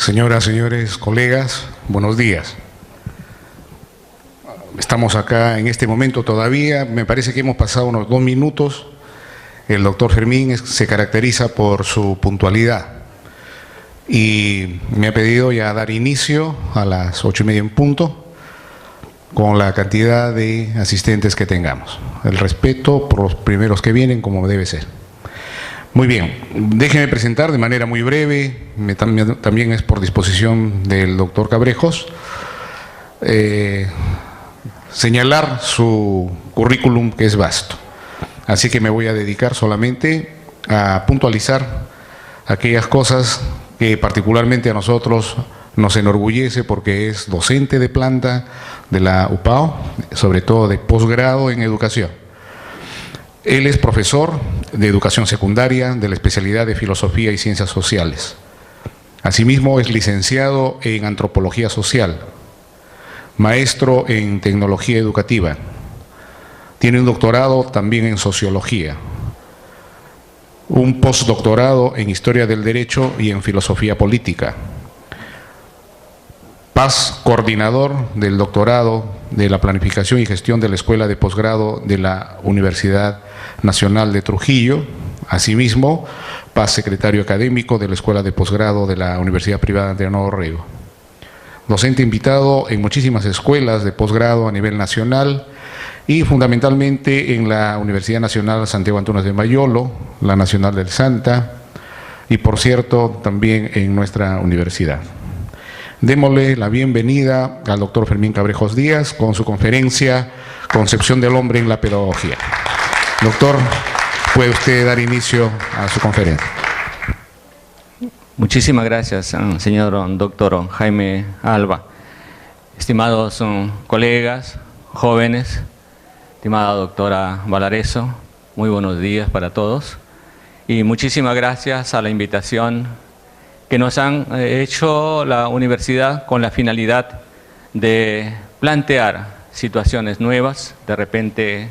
Señoras, señores, colegas, buenos días. Estamos acá en este momento todavía, me parece que hemos pasado unos 2 minutos. El doctor Fermín se caracteriza por su puntualidad y me ha pedido ya dar inicio a las 8:30 en punto con la cantidad de asistentes que tengamos. El respeto por los primeros que vienen como debe ser. Muy bien, déjeme presentar de manera muy breve, también es por disposición del doctor Cabrejos, señalar su currículum, que es vasto. Así que me voy a dedicar solamente a puntualizar aquellas cosas que particularmente a nosotros nos enorgullece, porque es docente de planta de la UPAO, sobre todo de posgrado en educación. Él es profesor de educación secundaria de la especialidad de Filosofía y Ciencias Sociales. Asimismo, es licenciado en Antropología Social, maestro en Tecnología Educativa. Tiene un doctorado también en Sociología, un postdoctorado en Historia del Derecho y en Filosofía Política. Coordinador del doctorado de la Planificación y Gestión de la Escuela de Posgrado de la Universidad Nacional de Trujillo. Asimismo, secretario académico de la Escuela de Posgrado de la Universidad Privada de Nuevo Rego. Docente invitado en muchísimas escuelas de posgrado a nivel nacional y fundamentalmente en la Universidad Nacional Santiago Antúnez de Mayolo, la Nacional del Santa y, por cierto, también en nuestra universidad. Démosle la bienvenida al doctor Fermín Cabrejos Díaz con su conferencia Concepción del Hombre en la Pedagogía. Doctor, puede usted dar inicio a su conferencia. Muchísimas gracias, señor doctor Jaime Alba. Estimados colegas, jóvenes, estimada doctora Valareso, muy buenos días para todos. Y muchísimas gracias a la invitación que nos han hecho la universidad con la finalidad de plantear situaciones nuevas, de repente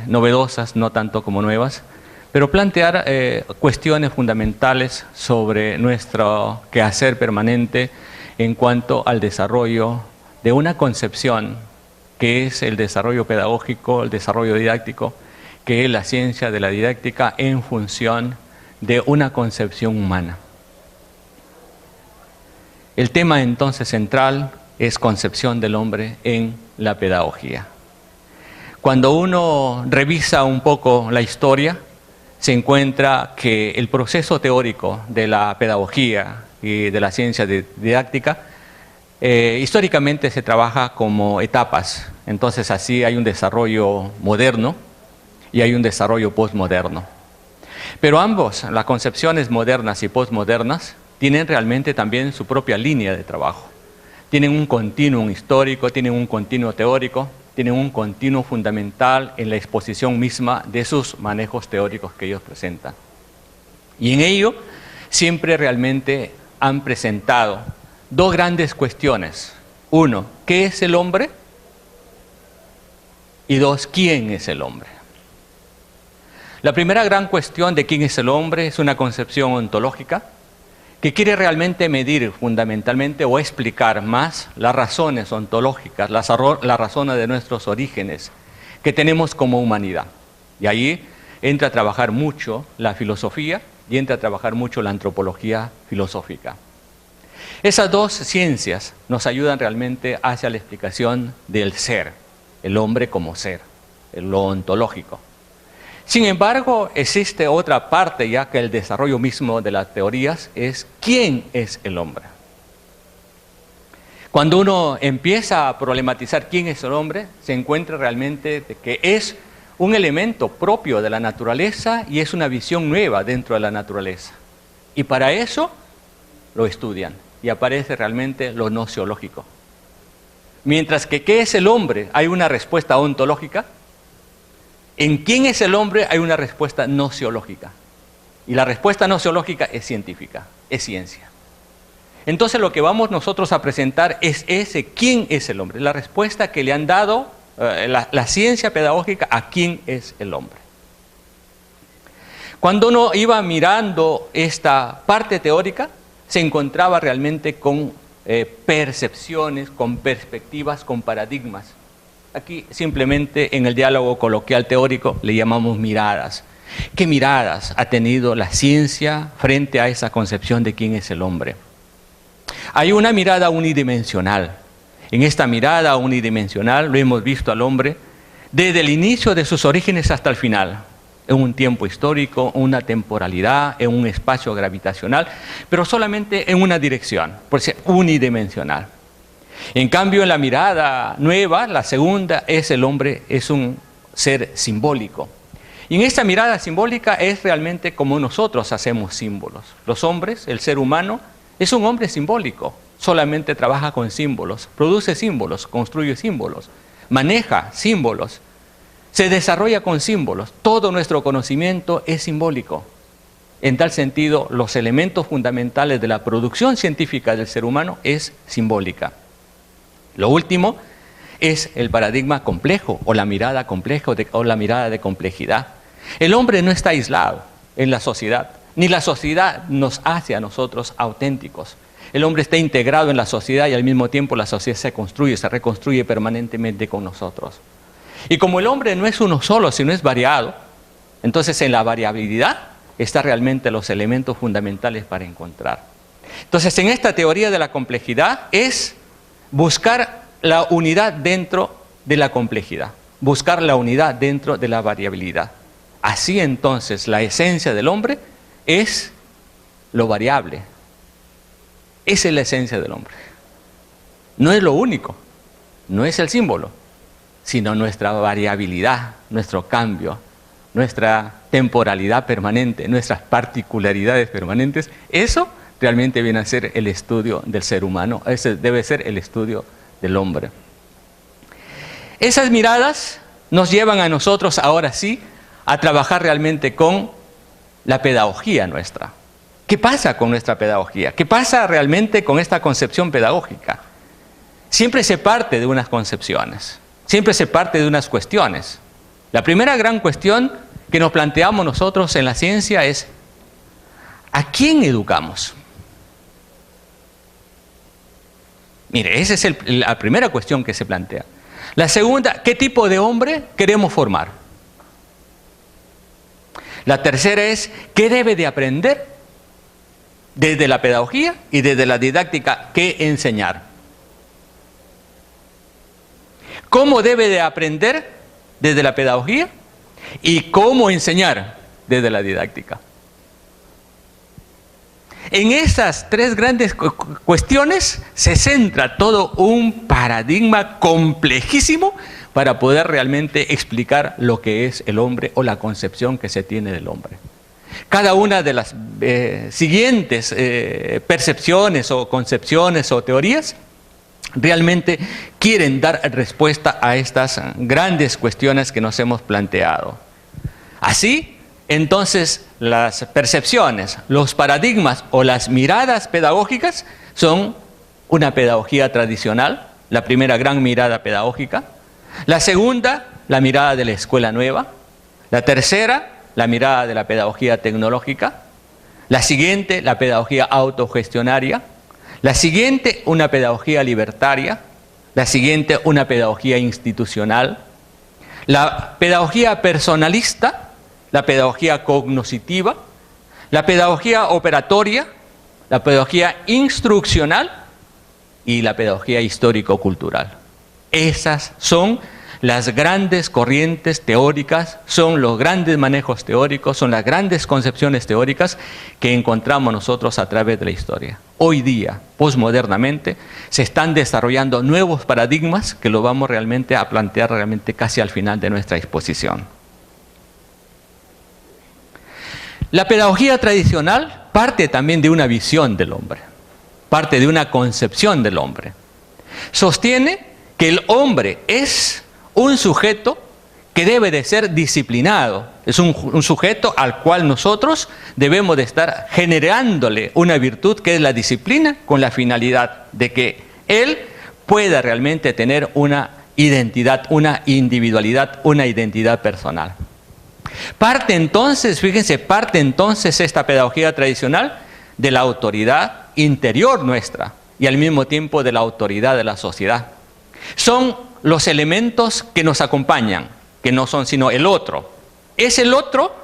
novedosas, no tanto como nuevas, pero plantear cuestiones fundamentales sobre nuestro quehacer permanente en cuanto al desarrollo de una concepción que es el desarrollo pedagógico, el desarrollo didáctico, que es la ciencia de la didáctica en función de una concepción humana. El tema entonces central es concepción del hombre en la pedagogía. Cuando uno revisa un poco la historia, se encuentra que el proceso teórico de la pedagogía y de la ciencia didáctica históricamente se trabaja como etapas. Entonces así hay un desarrollo moderno y hay un desarrollo postmoderno. Pero ambos, las concepciones modernas y postmodernas, tienen realmente también su propia línea de trabajo. Tienen un continuum histórico, tienen un continuo teórico, tienen un continuo fundamental en la exposición misma de sus manejos teóricos que ellos presentan. Y en ello siempre realmente han presentado dos grandes cuestiones. Uno, ¿qué es el hombre? Y dos, ¿quién es el hombre? La primera gran cuestión de quién es el hombre es una concepción ontológica que quiere realmente medir fundamentalmente o explicar más las razones ontológicas, las razones de nuestros orígenes que tenemos como humanidad. Y ahí entra a trabajar mucho la filosofía y entra a trabajar mucho la antropología filosófica. Esas dos ciencias nos ayudan realmente hacia la explicación del ser, el hombre como ser, lo ontológico. Sin embargo, existe otra parte, ya que el desarrollo mismo de las teorías es ¿quién es el hombre? Cuando uno empieza a problematizar quién es el hombre, se encuentra realmente que es un elemento propio de la naturaleza y es una visión nueva dentro de la naturaleza. Y para eso lo estudian y aparece realmente lo gnoseológico. Mientras que ¿qué es el hombre? Hay una respuesta ontológica. En quién es el hombre hay una respuesta gnoseológica. Y la respuesta gnoseológica es científica, es ciencia. Entonces lo que vamos nosotros a presentar es ese quién es el hombre, la respuesta que le han dado la ciencia pedagógica a quién es el hombre. Cuando uno iba mirando esta parte teórica, se encontraba realmente con percepciones, con perspectivas, con paradigmas. Aquí simplemente en el diálogo coloquial teórico le llamamos miradas. ¿Qué miradas ha tenido la ciencia frente a esa concepción de quién es el hombre? Hay una mirada unidimensional. En esta mirada unidimensional lo hemos visto al hombre desde el inicio de sus orígenes hasta el final, en un tiempo histórico, una temporalidad, en un espacio gravitacional, pero solamente en una dirección, por ser unidimensional. En cambio, en la mirada nueva, la segunda, es el hombre, es un ser simbólico. Y en esta mirada simbólica es realmente como nosotros hacemos símbolos. Los hombres, el ser humano, es un hombre simbólico, solamente trabaja con símbolos, produce símbolos, construye símbolos, maneja símbolos, se desarrolla con símbolos. Todo nuestro conocimiento es simbólico. En tal sentido, los elementos fundamentales de la producción científica del ser humano es simbólica. Lo último es el paradigma complejo o la mirada compleja o la mirada de complejidad. El hombre no está aislado en la sociedad, ni la sociedad nos hace a nosotros auténticos. El hombre está integrado en la sociedad y al mismo tiempo la sociedad se construye, se reconstruye permanentemente con nosotros. Y como el hombre no es uno solo, sino es variado, entonces en la variabilidad están realmente los elementos fundamentales para encontrar. Entonces en esta teoría de la complejidad es buscar la unidad dentro de la complejidad, buscar la unidad dentro de la variabilidad. Así entonces la esencia del hombre es lo variable. Esa es la esencia del hombre. No es lo único, no es el símbolo, sino nuestra variabilidad, nuestro cambio, nuestra temporalidad permanente, nuestras particularidades permanentes. Eso realmente viene a ser el estudio del ser humano, ese debe ser el estudio del hombre. Esas miradas nos llevan a nosotros ahora sí a trabajar realmente con la pedagogía nuestra. ¿Qué pasa con nuestra pedagogía? ¿Qué pasa realmente con esta concepción pedagógica? Siempre se parte de unas concepciones, siempre se parte de unas cuestiones. La primera gran cuestión que nos planteamos nosotros en la ciencia es: ¿a quién educamos? Mire, esa es la primera cuestión que se plantea. La segunda, ¿qué tipo de hombre queremos formar? La tercera es, ¿qué debe de aprender desde la pedagogía y desde la didáctica que enseñar? ¿Cómo debe de aprender desde la pedagogía y cómo enseñar desde la didáctica? En esas tres grandes cuestiones se centra todo un paradigma complejísimo para poder realmente explicar lo que es el hombre o la concepción que se tiene del hombre. Cada una de las siguientes percepciones o concepciones o teorías realmente quieren dar respuesta a estas grandes cuestiones que nos hemos planteado. Así, entonces, las percepciones, los paradigmas o las miradas pedagógicas son una pedagogía tradicional, la primera gran mirada pedagógica. La segunda, la mirada de la escuela nueva. La tercera, la mirada de la pedagogía tecnológica. La siguiente, la pedagogía autogestionaria. La siguiente, una pedagogía libertaria. La siguiente, una pedagogía institucional. La pedagogía personalista. La pedagogía cognoscitiva, la pedagogía operatoria, la pedagogía instruccional y la pedagogía histórico-cultural. Esas son las grandes corrientes teóricas, son los grandes manejos teóricos, son las grandes concepciones teóricas que encontramos nosotros a través de la historia. Hoy día, posmodernamente, se están desarrollando nuevos paradigmas que lo vamos realmente a plantear realmente casi al final de nuestra exposición. La pedagogía tradicional parte también de una visión del hombre, parte de una concepción del hombre. Sostiene que el hombre es un sujeto que debe de ser disciplinado, es un sujeto al cual nosotros debemos de estar generándole una virtud que es la disciplina, con la finalidad de que él pueda realmente tener una identidad, una individualidad, una identidad personal. Parte entonces, fíjense, esta pedagogía tradicional de la autoridad interior nuestra y al mismo tiempo de la autoridad de la sociedad. Son los elementos que nos acompañan, que no son sino el otro. Es el otro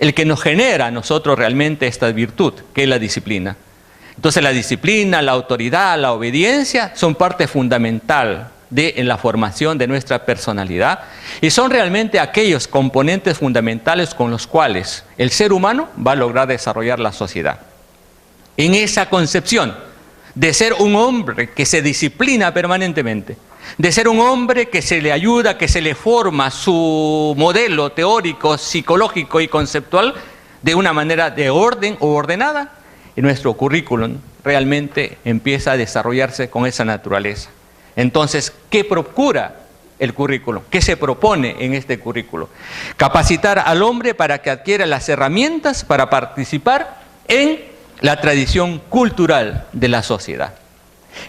el que nos genera a nosotros realmente esta virtud, que es la disciplina. Entonces la disciplina, la autoridad, la obediencia son parte fundamental en la formación de nuestra personalidad y son realmente aquellos componentes fundamentales con los cuales el ser humano va a lograr desarrollar la sociedad. En esa concepción de ser un hombre que se disciplina permanentemente, de ser un hombre que se le ayuda, que se le forma su modelo teórico, psicológico y conceptual de una manera de orden o ordenada, y nuestro currículum realmente empieza a desarrollarse con esa naturaleza. Entonces, ¿qué procura el currículum? ¿Qué se propone en este currículo? Capacitar al hombre para que adquiera las herramientas para participar en la tradición cultural de la sociedad.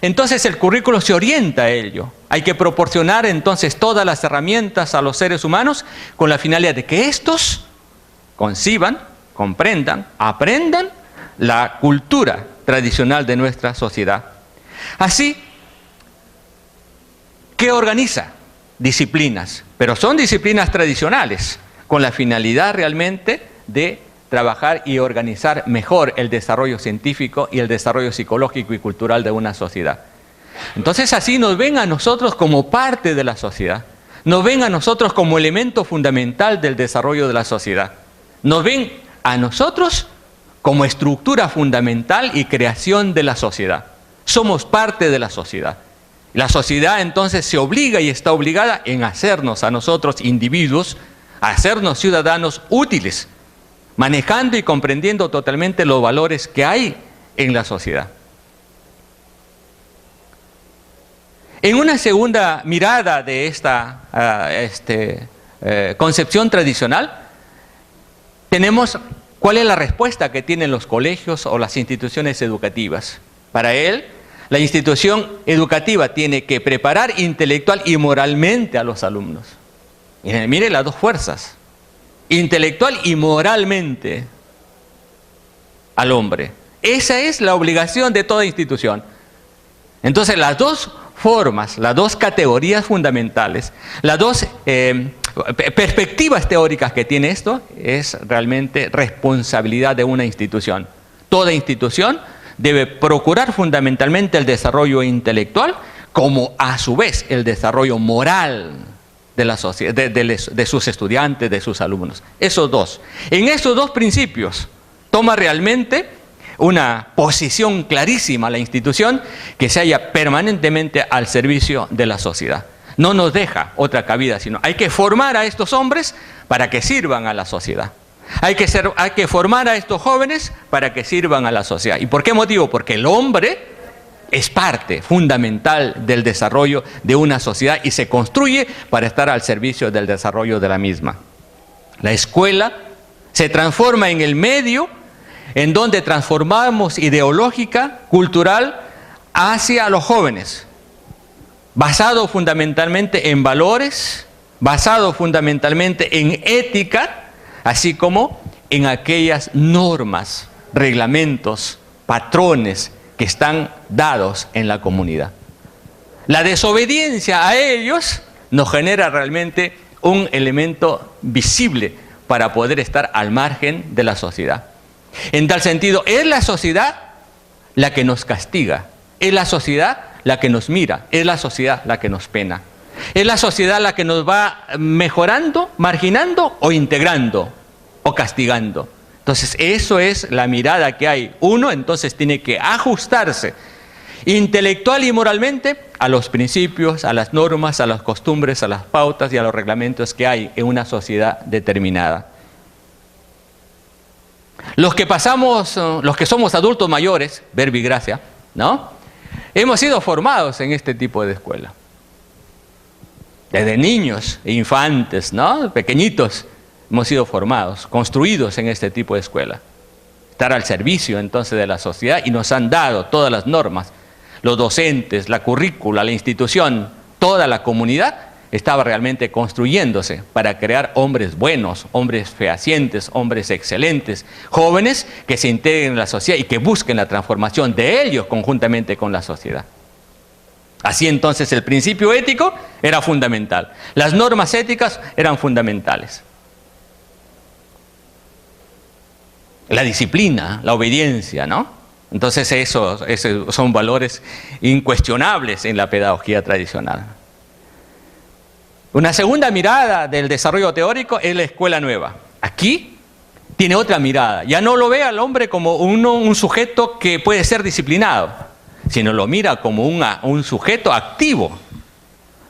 Entonces el currículo se orienta a ello. Hay que proporcionar entonces todas las herramientas a los seres humanos con la finalidad de que éstos conciban, comprendan, aprendan la cultura tradicional de nuestra sociedad. Así, ¿qué organiza? Disciplinas, pero son disciplinas tradicionales, con la finalidad realmente de trabajar y organizar mejor el desarrollo científico y el desarrollo psicológico y cultural de una sociedad. Entonces así nos ven a nosotros como parte de la sociedad, nos ven a nosotros como elemento fundamental del desarrollo de la sociedad, nos ven a nosotros como estructura fundamental y creación de la sociedad. Somos parte de la sociedad. La sociedad entonces se obliga y está obligada en hacernos a nosotros individuos, a hacernos ciudadanos útiles, manejando y comprendiendo totalmente los valores que hay en la sociedad. En una segunda mirada de esta concepción tradicional, tenemos cuál es la respuesta que tienen los colegios o las instituciones educativas. Para él, la institución educativa tiene que preparar intelectual y moralmente a los alumnos. Mire las dos fuerzas. Intelectual y moralmente al hombre. Esa es la obligación de toda institución. Entonces las dos formas, las dos categorías fundamentales, las dos perspectivas teóricas que tiene esto es realmente responsabilidad de una institución. Toda institución debe procurar fundamentalmente el desarrollo intelectual como a su vez el desarrollo moral de la sociedad, de sus estudiantes, de sus alumnos. Esos dos. En esos dos principios toma realmente una posición clarísima la institución que se halla permanentemente al servicio de la sociedad. No nos deja otra cabida, sino hay que formar a estos hombres para que sirvan a la sociedad. Hay que formar a estos jóvenes para que sirvan a la sociedad. ¿Y por qué motivo? Porque el hombre es parte fundamental del desarrollo de una sociedad y se construye para estar al servicio del desarrollo de la misma. La escuela se transforma en el medio en donde transformamos ideológica, cultural, hacia los jóvenes, basado fundamentalmente en valores, basado fundamentalmente en ética, así como en aquellas normas, reglamentos, patrones que están dados en la comunidad. La desobediencia a ellos nos genera realmente un elemento visible para poder estar al margen de la sociedad. En tal sentido, es la sociedad la que nos castiga, es la sociedad la que nos mira, es la sociedad la que nos pena, es la sociedad la que nos va mejorando, marginando o integrando o castigando. Entonces, eso es la mirada que hay. Uno, entonces, tiene que ajustarse intelectual y moralmente a los principios, a las normas, a las costumbres, a las pautas y a los reglamentos que hay en una sociedad determinada. Los que somos adultos mayores, verbi gracia, ¿no? Hemos sido formados en este tipo de escuela. Desde niños e infantes, ¿no? Pequeñitos, hemos sido formados, construidos en este tipo de escuela. Estar al servicio entonces de la sociedad y nos han dado todas las normas, los docentes, la currícula, la institución, toda la comunidad estaba realmente construyéndose para crear hombres buenos, hombres fehacientes, hombres excelentes, jóvenes que se integren en la sociedad y que busquen la transformación de ellos conjuntamente con la sociedad. Así entonces el principio ético era fundamental, las normas éticas eran fundamentales. La disciplina, la obediencia, ¿no? Entonces esos son valores incuestionables en la pedagogía tradicional. Una segunda mirada del desarrollo teórico es la escuela nueva. Aquí tiene otra mirada. Ya no lo ve al hombre como un sujeto que puede ser disciplinado, sino lo mira como un sujeto activo.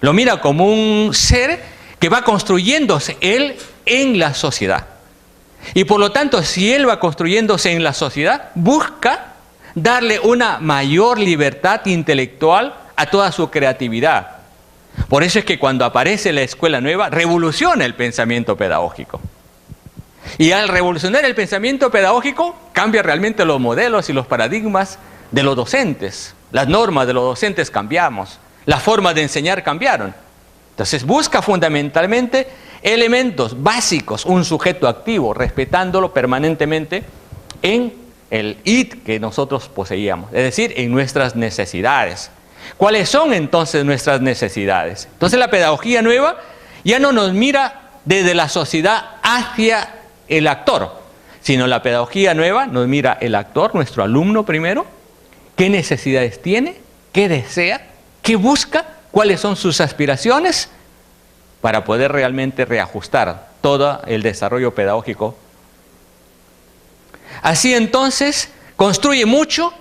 Lo mira como un ser que va construyéndose él en la sociedad. Y por lo tanto, si él va construyéndose en la sociedad, busca darle una mayor libertad intelectual a toda su creatividad. Por eso es que cuando aparece la escuela nueva, revoluciona el pensamiento pedagógico. Y al revolucionar el pensamiento pedagógico, cambia realmente los modelos y los paradigmas de los docentes. Las normas de los docentes cambiamos, las formas de enseñar cambiaron. Entonces busca fundamentalmente elementos básicos, un sujeto activo, respetándolo permanentemente en el id que nosotros poseíamos, es decir, en nuestras necesidades. ¿Cuáles son entonces nuestras necesidades? Entonces la pedagogía nueva ya no nos mira desde la sociedad hacia el actor, sino la pedagogía nueva nos mira el actor, nuestro alumno primero, qué necesidades tiene, qué desea, qué busca, cuáles son sus aspiraciones, para poder realmente reajustar todo el desarrollo pedagógico. Así entonces construye mucho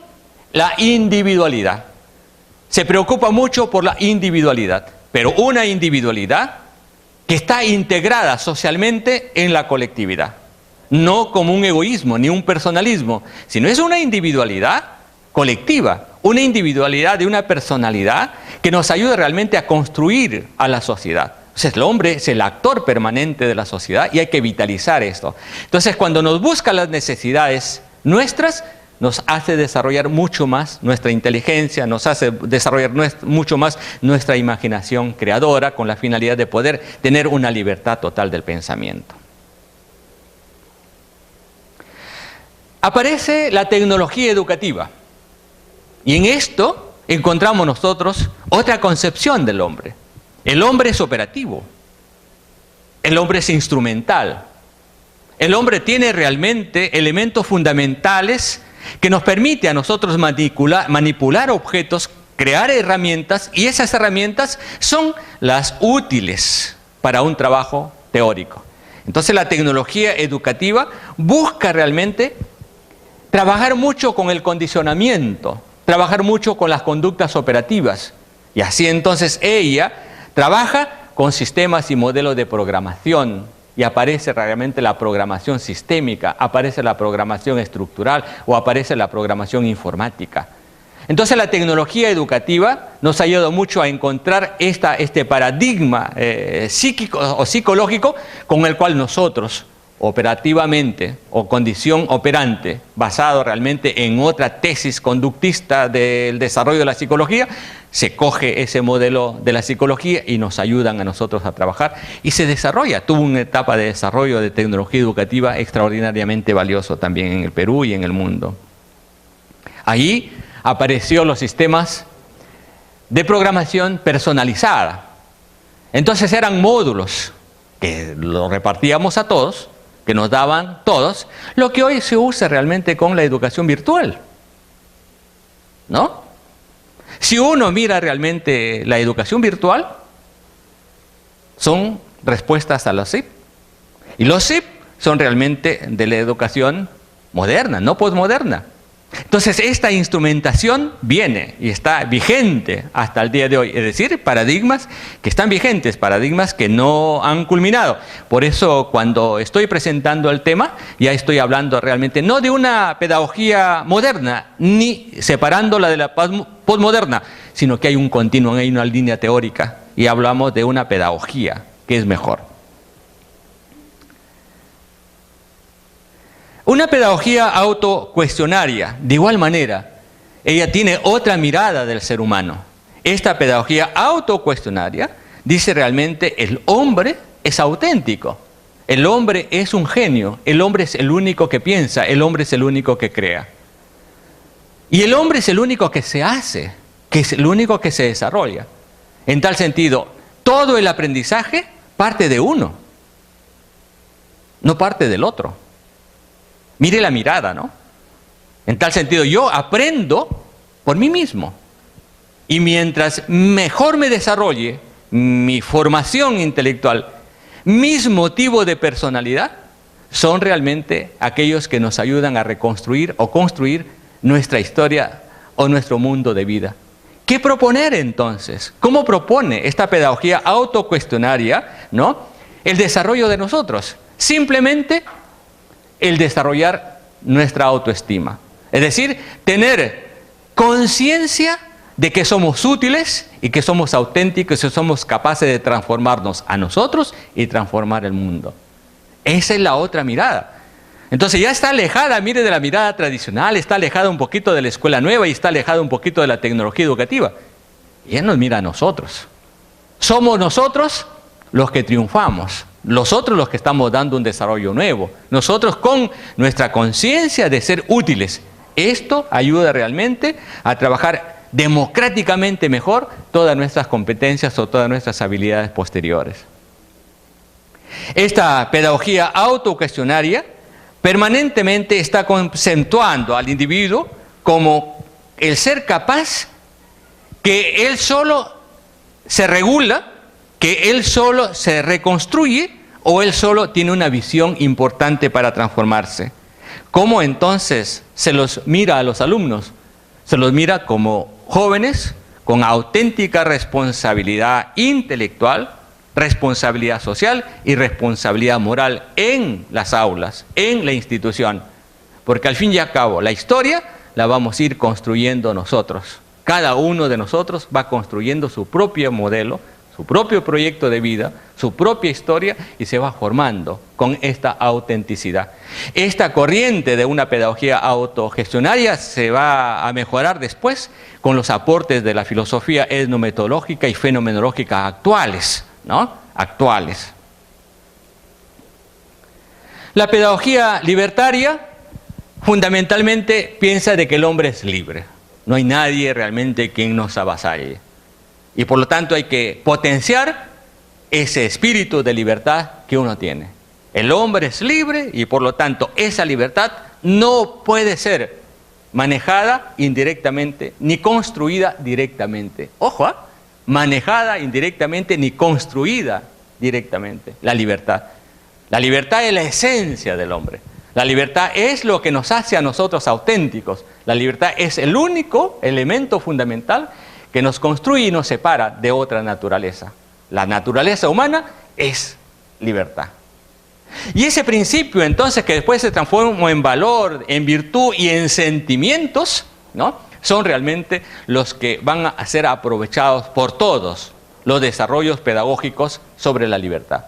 la individualidad. Se preocupa mucho por la individualidad, pero una individualidad que está integrada socialmente en la colectividad. No como un egoísmo ni un personalismo, sino es una individualidad colectiva, una individualidad de una personalidad que nos ayuda realmente a construir a la sociedad. Entonces el hombre es el actor permanente de la sociedad y hay que vitalizar esto. Entonces cuando nos busca las necesidades nuestras, nos hace desarrollar mucho más nuestra inteligencia, nos hace desarrollar mucho más nuestra imaginación creadora con la finalidad de poder tener una libertad total del pensamiento. Aparece la tecnología educativa y en esto encontramos nosotros otra concepción del hombre. El hombre es operativo, el hombre es instrumental, el hombre tiene realmente elementos fundamentales que nos permite a nosotros manipular objetos, crear herramientas, y esas herramientas son las útiles para un trabajo teórico. Entonces la tecnología educativa busca realmente trabajar mucho con el condicionamiento, trabajar mucho con las conductas operativas, y así entonces ella trabaja con sistemas y modelos de programación y aparece realmente la programación sistémica, aparece la programación estructural o aparece la programación informática. Entonces la tecnología educativa nos ha ayudado mucho a encontrar este paradigma psíquico o psicológico con el cual nosotros operativamente o condición operante, basado realmente en otra tesis conductista del desarrollo de la psicología, se coge ese modelo de la psicología y nos ayudan a nosotros a trabajar y se desarrolla. Tuvo una etapa de desarrollo de tecnología educativa extraordinariamente valioso también en el Perú y en el mundo. Ahí aparecieron los sistemas de programación personalizada. Entonces eran módulos que los repartíamos a todos, que nos daban todos, lo que hoy se usa realmente con la educación virtual, ¿no? Si uno mira realmente la educación virtual, son respuestas a los SIP. Y los SIP son realmente de la educación moderna, no posmoderna. Entonces esta instrumentación viene y está vigente hasta el día de hoy, es decir, paradigmas que están vigentes, paradigmas que no han culminado. Por eso cuando estoy presentando el tema, ya estoy hablando realmente no de una pedagogía moderna, ni separándola de la posmoderna, sino que hay un continuum, hay una línea teórica y hablamos de una pedagogía que es mejor. Una pedagogía autocuestionaria, de igual manera, ella tiene otra mirada del ser humano. Esta pedagogía autocuestionaria dice realmente el hombre es auténtico. El hombre es un genio, el hombre es el único que piensa, el hombre es el único que crea. Y el hombre es el único que se hace, que es el único que se desarrolla. En tal sentido, todo el aprendizaje parte de uno, no parte del otro. Mire la mirada, ¿no? En tal sentido, yo aprendo por mí mismo. Y mientras mejor me desarrolle mi formación intelectual, mis motivos de personalidad son realmente aquellos que nos ayudan a reconstruir o construir nuestra historia o nuestro mundo de vida. ¿Qué proponer entonces? ¿Cómo propone esta pedagogía autocuestionaria, ¿no?, el desarrollo de nosotros? Simplemente el desarrollar nuestra autoestima. Es decir, tener conciencia de que somos útiles y que somos auténticos y somos capaces de transformarnos a nosotros y transformar el mundo. Esa es la otra mirada. Entonces ya está alejada, mire, de la mirada tradicional, está alejada un poquito de la escuela nueva y está alejada un poquito de la tecnología educativa. Y él nos mira a nosotros. Somos nosotros los que triunfamos, nosotros los que estamos dando un desarrollo nuevo, nosotros con nuestra conciencia de ser útiles. Esto ayuda realmente a trabajar democráticamente mejor todas nuestras competencias o todas nuestras habilidades posteriores. Esta pedagogía autocuestionaria permanentemente está conceptuando al individuo como el ser capaz que él solo se regula, que él solo se reconstruye o él solo tiene una visión importante para transformarse. ¿Cómo entonces se los mira a los alumnos? Se los mira como jóvenes con auténtica responsabilidad intelectual, responsabilidad social y responsabilidad moral en las aulas, en la institución. Porque al fin y al cabo, la historia la vamos a ir construyendo nosotros. Cada uno de nosotros va construyendo su propio modelo, su propio proyecto de vida, su propia historia y se va formando con esta autenticidad. Esta corriente de una pedagogía autogestionaria se va a mejorar después con los aportes de la filosofía etnometodológica y fenomenológica actuales, ¿no? Actuales. La pedagogía libertaria fundamentalmente piensa de que el hombre es libre. No hay nadie realmente quien nos avasalle. Y por lo tanto hay que potenciar ese espíritu de libertad que uno tiene. El hombre es libre y por lo tanto esa libertad no puede ser manejada indirectamente ni construida directamente. Ojo, manejada indirectamente ni construida directamente. La libertad. La libertad es la esencia del hombre. La libertad es lo que nos hace a nosotros auténticos. La libertad es el único elemento fundamental que nos construye y nos separa de otra naturaleza. La naturaleza humana es libertad. Y ese principio entonces que después se transforma en valor, en virtud y en sentimientos, ¿no?, son realmente los que van a ser aprovechados por todos los desarrollos pedagógicos sobre la libertad.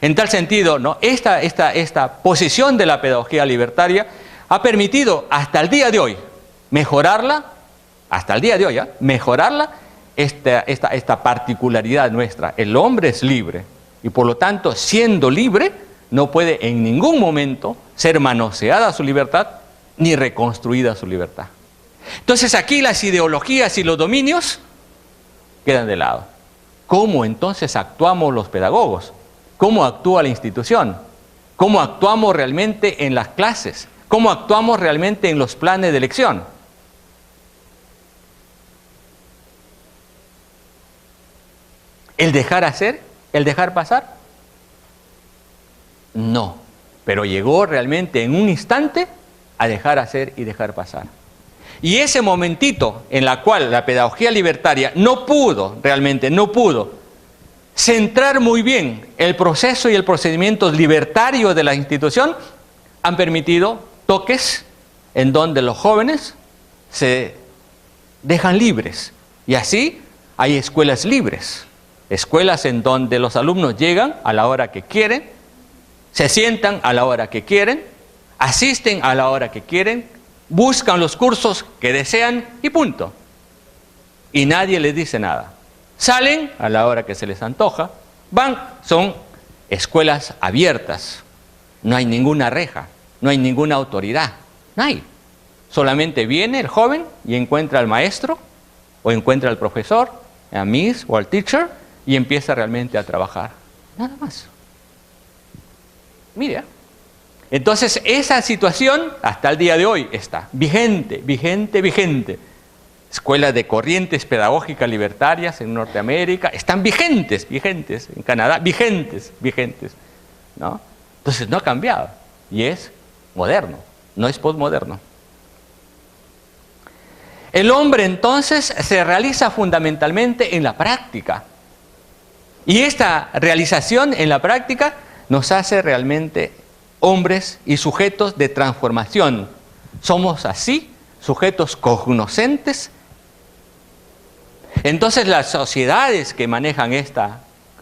En tal sentido, ¿no?, esta posición de la pedagogía libertaria ha permitido hasta el día de hoy mejorarla, esta particularidad nuestra. El hombre es libre y por lo tanto, siendo libre, no puede en ningún momento ser manoseada su libertad ni reconstruida su libertad. Entonces aquí las ideologías y los dominios quedan de lado. ¿Cómo entonces actuamos los pedagogos? ¿Cómo actúa la institución? ¿Cómo actuamos realmente en las clases? ¿Cómo actuamos realmente en los planes de elección? ¿El dejar hacer? ¿El dejar pasar? No, pero llegó realmente en un instante a dejar hacer y dejar pasar. Y ese momentito en la cual la pedagogía libertaria no pudo centrar muy bien el proceso y el procedimiento libertario de la institución, han permitido toques en donde los jóvenes se dejan libres. Y así hay escuelas libres, escuelas en donde los alumnos llegan a la hora que quieren, se sientan a la hora que quieren, asisten a la hora que quieren, buscan los cursos que desean y punto. Y nadie les dice nada. Salen a la hora que se les antoja, son escuelas abiertas, no hay ninguna reja, no hay ninguna autoridad, no hay. Solamente viene el joven y encuentra al maestro, o encuentra al profesor, a Miss o al teacher, y empieza realmente a trabajar. Nada más. Mira. Entonces, esa situación hasta el día de hoy está vigente. Escuelas de corrientes pedagógicas libertarias en Norteamérica están vigentes, en Canadá, vigentes, ¿no? Entonces, no ha cambiado. Y es moderno, no es posmoderno. El hombre, entonces, se realiza fundamentalmente en la práctica. Y esta realización en la práctica nos hace realmente hombres y sujetos de transformación. Somos así, sujetos cognoscentes. Entonces las sociedades que manejan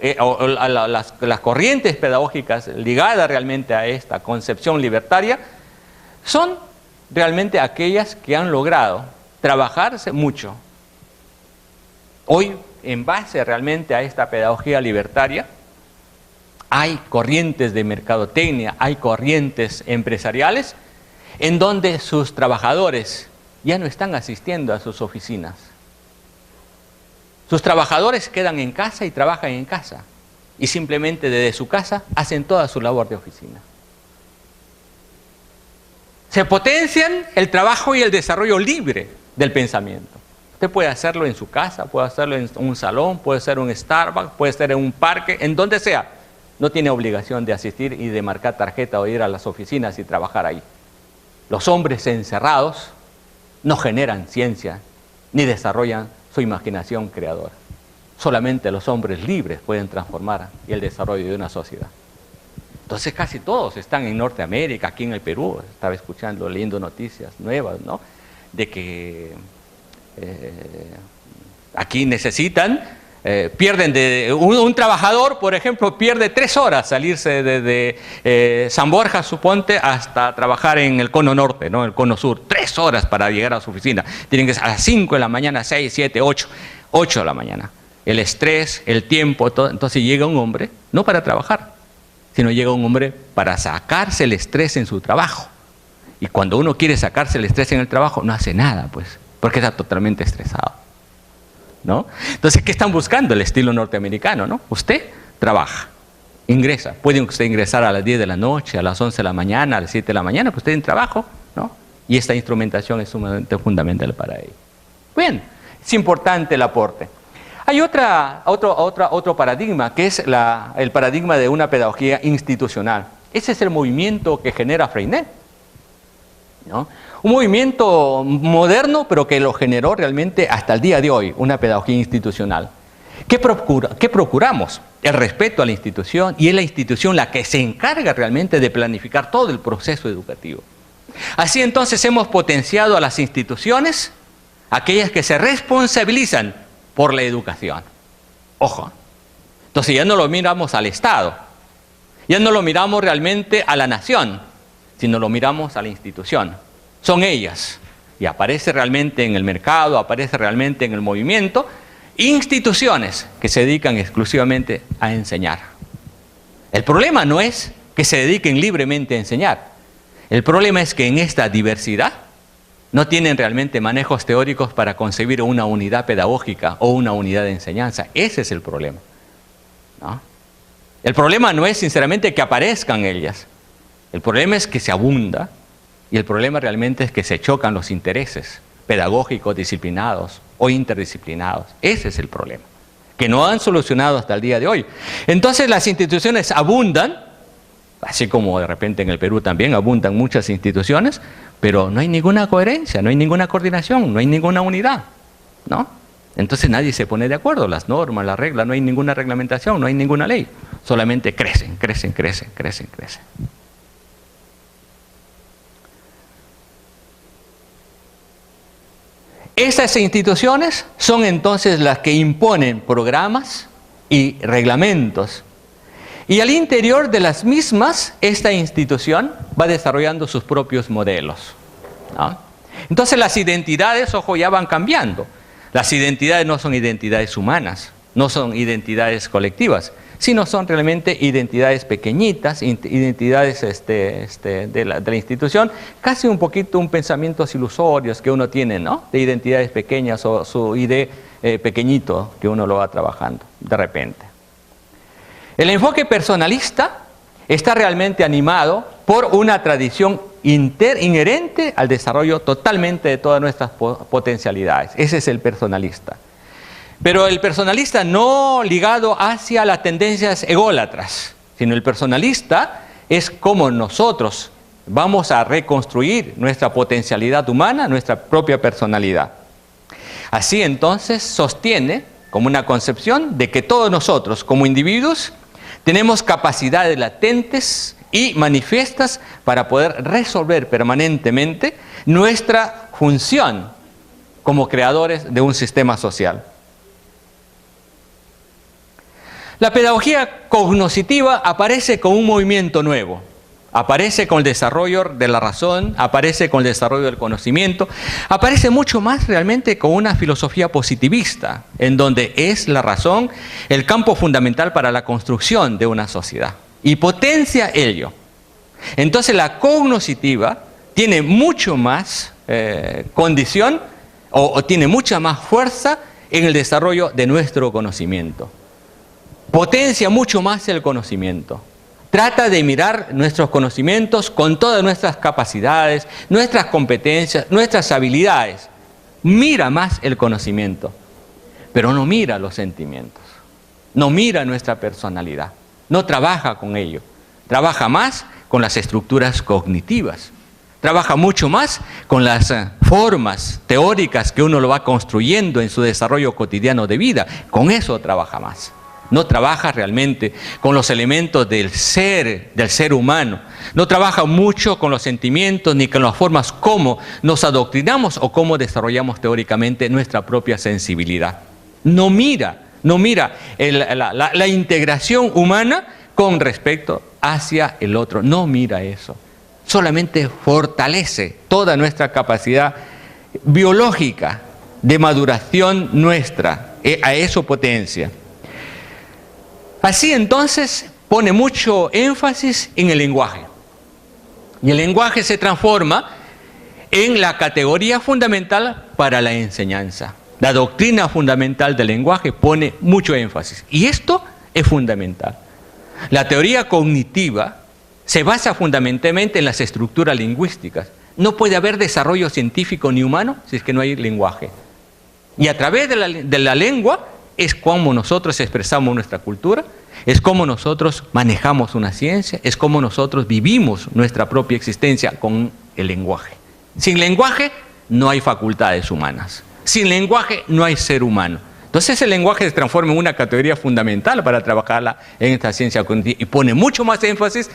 las corrientes pedagógicas ligadas realmente a esta concepción libertaria, son realmente aquellas que han logrado trabajarse mucho. Hoy, en base realmente a esta pedagogía libertaria, hay corrientes de mercadotecnia, hay corrientes empresariales en donde sus trabajadores ya no están asistiendo a sus oficinas. Sus trabajadores quedan en casa y trabajan en casa. Y simplemente desde su casa hacen toda su labor de oficina. Se potencian el trabajo y el desarrollo libre del pensamiento. Usted puede hacerlo en su casa, puede hacerlo en un salón, puede ser en un Starbucks, puede ser en un parque, en donde sea. No tiene obligación de asistir y de marcar tarjeta o ir a las oficinas y trabajar ahí. Los hombres encerrados no generan ciencia ni desarrollan su imaginación creadora. Solamente los hombres libres pueden transformar el desarrollo de una sociedad. Entonces casi todos están en Norteamérica, aquí en el Perú. Estaba escuchando, leyendo noticias nuevas, ¿no? De que aquí necesitan, pierden un trabajador, por ejemplo, pierde 3 horas salirse desde San Borja, suponte, hasta trabajar en el cono norte, ¿no? El cono sur. 3 horas para llegar a su oficina. Tienen que ser a las 5 de la mañana, 6, 7, 8 de la mañana. El estrés, el tiempo, todo. Entonces llega un hombre, no para trabajar, sino llega un hombre para sacarse el estrés en su trabajo. Y cuando uno quiere sacarse el estrés en el trabajo, no hace nada, pues, porque está totalmente estresado, ¿no? Entonces, ¿qué están buscando? El estilo norteamericano, ¿no? Usted trabaja, ingresa. Puede usted ingresar a las 10 de la noche, a las 11 de la mañana, a las 7 de la mañana, pues usted en trabajo, ¿no? Y esta instrumentación es sumamente fundamental para ello. Bien, es importante el aporte. Hay otro paradigma, que es el paradigma de una pedagogía institucional. Ese es el movimiento que genera Freinet, ¿no? Un movimiento moderno, pero que lo generó realmente hasta el día de hoy, una pedagogía institucional. ¿Qué procuramos? El respeto a la institución, y es la institución la que se encarga realmente de planificar todo el proceso educativo. Así entonces hemos potenciado a las instituciones, aquellas que se responsabilizan por la educación. Ojo. Entonces ya no lo miramos al Estado, ya no lo miramos realmente a la nación, sino lo miramos a la institución. Son ellas, y aparece realmente en el mercado, aparece realmente en el movimiento, instituciones que se dedican exclusivamente a enseñar. El problema no es que se dediquen libremente a enseñar, el problema es que en esta diversidad no tienen realmente manejos teóricos para concebir una unidad pedagógica o una unidad de enseñanza. Ese es el problema, ¿no? El problema no es sinceramente que aparezcan ellas, el problema es que se abunda. Y el problema realmente es que se chocan los intereses pedagógicos disciplinados o interdisciplinados. Ese es el problema, que no han solucionado hasta el día de hoy. Entonces las instituciones abundan, así como de repente en el Perú también abundan muchas instituciones, pero no hay ninguna coherencia, no hay ninguna coordinación, no hay ninguna unidad, ¿no? Entonces nadie se pone de acuerdo, las normas, las reglas, no hay ninguna reglamentación, no hay ninguna ley. Solamente crecen. Esas instituciones son entonces las que imponen programas y reglamentos. Y al interior de las mismas, esta institución va desarrollando sus propios modelos, ¿no? Entonces las identidades, ojo, ya van cambiando. Las identidades no son identidades humanas, no son identidades colectivas, sino son realmente identidades pequeñitas, identidades de la institución, casi un poquito un pensamientos ilusorios que uno tiene, ¿no? De identidades pequeñas o su ID pequeñito que uno lo va trabajando de repente. El enfoque personalista está realmente animado por una tradición inherente al desarrollo totalmente de todas nuestras potencialidades. Ese es el personalista. Pero el personalista no ligado hacia las tendencias ególatras, sino el personalista es como nosotros vamos a reconstruir nuestra potencialidad humana, nuestra propia personalidad. Así entonces sostiene como una concepción de que todos nosotros como individuos tenemos capacidades latentes y manifiestas para poder resolver permanentemente nuestra función como creadores de un sistema social. La pedagogía cognoscitiva aparece con un movimiento nuevo, aparece con el desarrollo de la razón, aparece con el desarrollo del conocimiento, aparece mucho más realmente con una filosofía positivista, en donde es la razón el campo fundamental para la construcción de una sociedad, y potencia ello. Entonces la cognoscitiva tiene mucho más condición o tiene mucha más fuerza en el desarrollo de nuestro conocimiento. Potencia mucho más el conocimiento. Trata de mirar nuestros conocimientos con todas nuestras capacidades, nuestras competencias, nuestras habilidades. Mira más el conocimiento, pero no mira los sentimientos. No mira nuestra personalidad. No trabaja con ello. Trabaja más con las estructuras cognitivas. Trabaja mucho más con las formas teóricas que uno lo va construyendo en su desarrollo cotidiano de vida. Con eso trabaja más. No trabaja realmente con los elementos del ser humano. No trabaja mucho con los sentimientos ni con las formas como nos adoctrinamos o cómo desarrollamos teóricamente nuestra propia sensibilidad. No mira la integración humana con respecto hacia el otro. No mira eso. Solamente fortalece toda nuestra capacidad biológica de maduración nuestra. A eso potencia. Así entonces pone mucho énfasis en el lenguaje. Y el lenguaje se transforma en la categoría fundamental para la enseñanza. La doctrina fundamental del lenguaje pone mucho énfasis. Y esto es fundamental. La teoría cognitiva se basa fundamentalmente en las estructuras lingüísticas. No puede haber desarrollo científico ni humano si es que no hay lenguaje. Y a través de la lengua es como nosotros expresamos nuestra cultura, es como nosotros manejamos una ciencia, es como nosotros vivimos nuestra propia existencia con el lenguaje. Sin lenguaje no hay facultades humanas. Sin lenguaje no hay ser humano. Entonces el lenguaje se transforma en una categoría fundamental para trabajarla en esta ciencia cognitiva y pone mucho más énfasis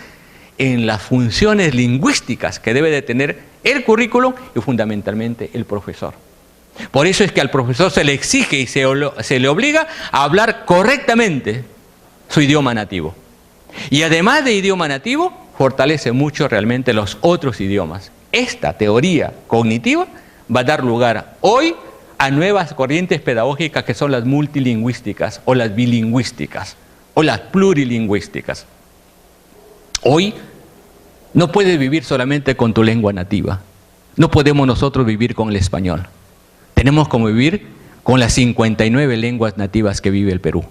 en las funciones lingüísticas que debe de tener el currículum y fundamentalmente el profesor. Por eso es que al profesor se le exige y se le obliga a hablar correctamente su idioma nativo. Y además de idioma nativo, fortalece mucho realmente los otros idiomas. Esta teoría cognitiva va a dar lugar hoy a nuevas corrientes pedagógicas que son las multilingüísticas o las bilingüísticas o las plurilingüísticas. Hoy no puedes vivir solamente con tu lengua nativa. No podemos nosotros vivir con el español. Tenemos que vivir con las 59 lenguas nativas que vive el Perú.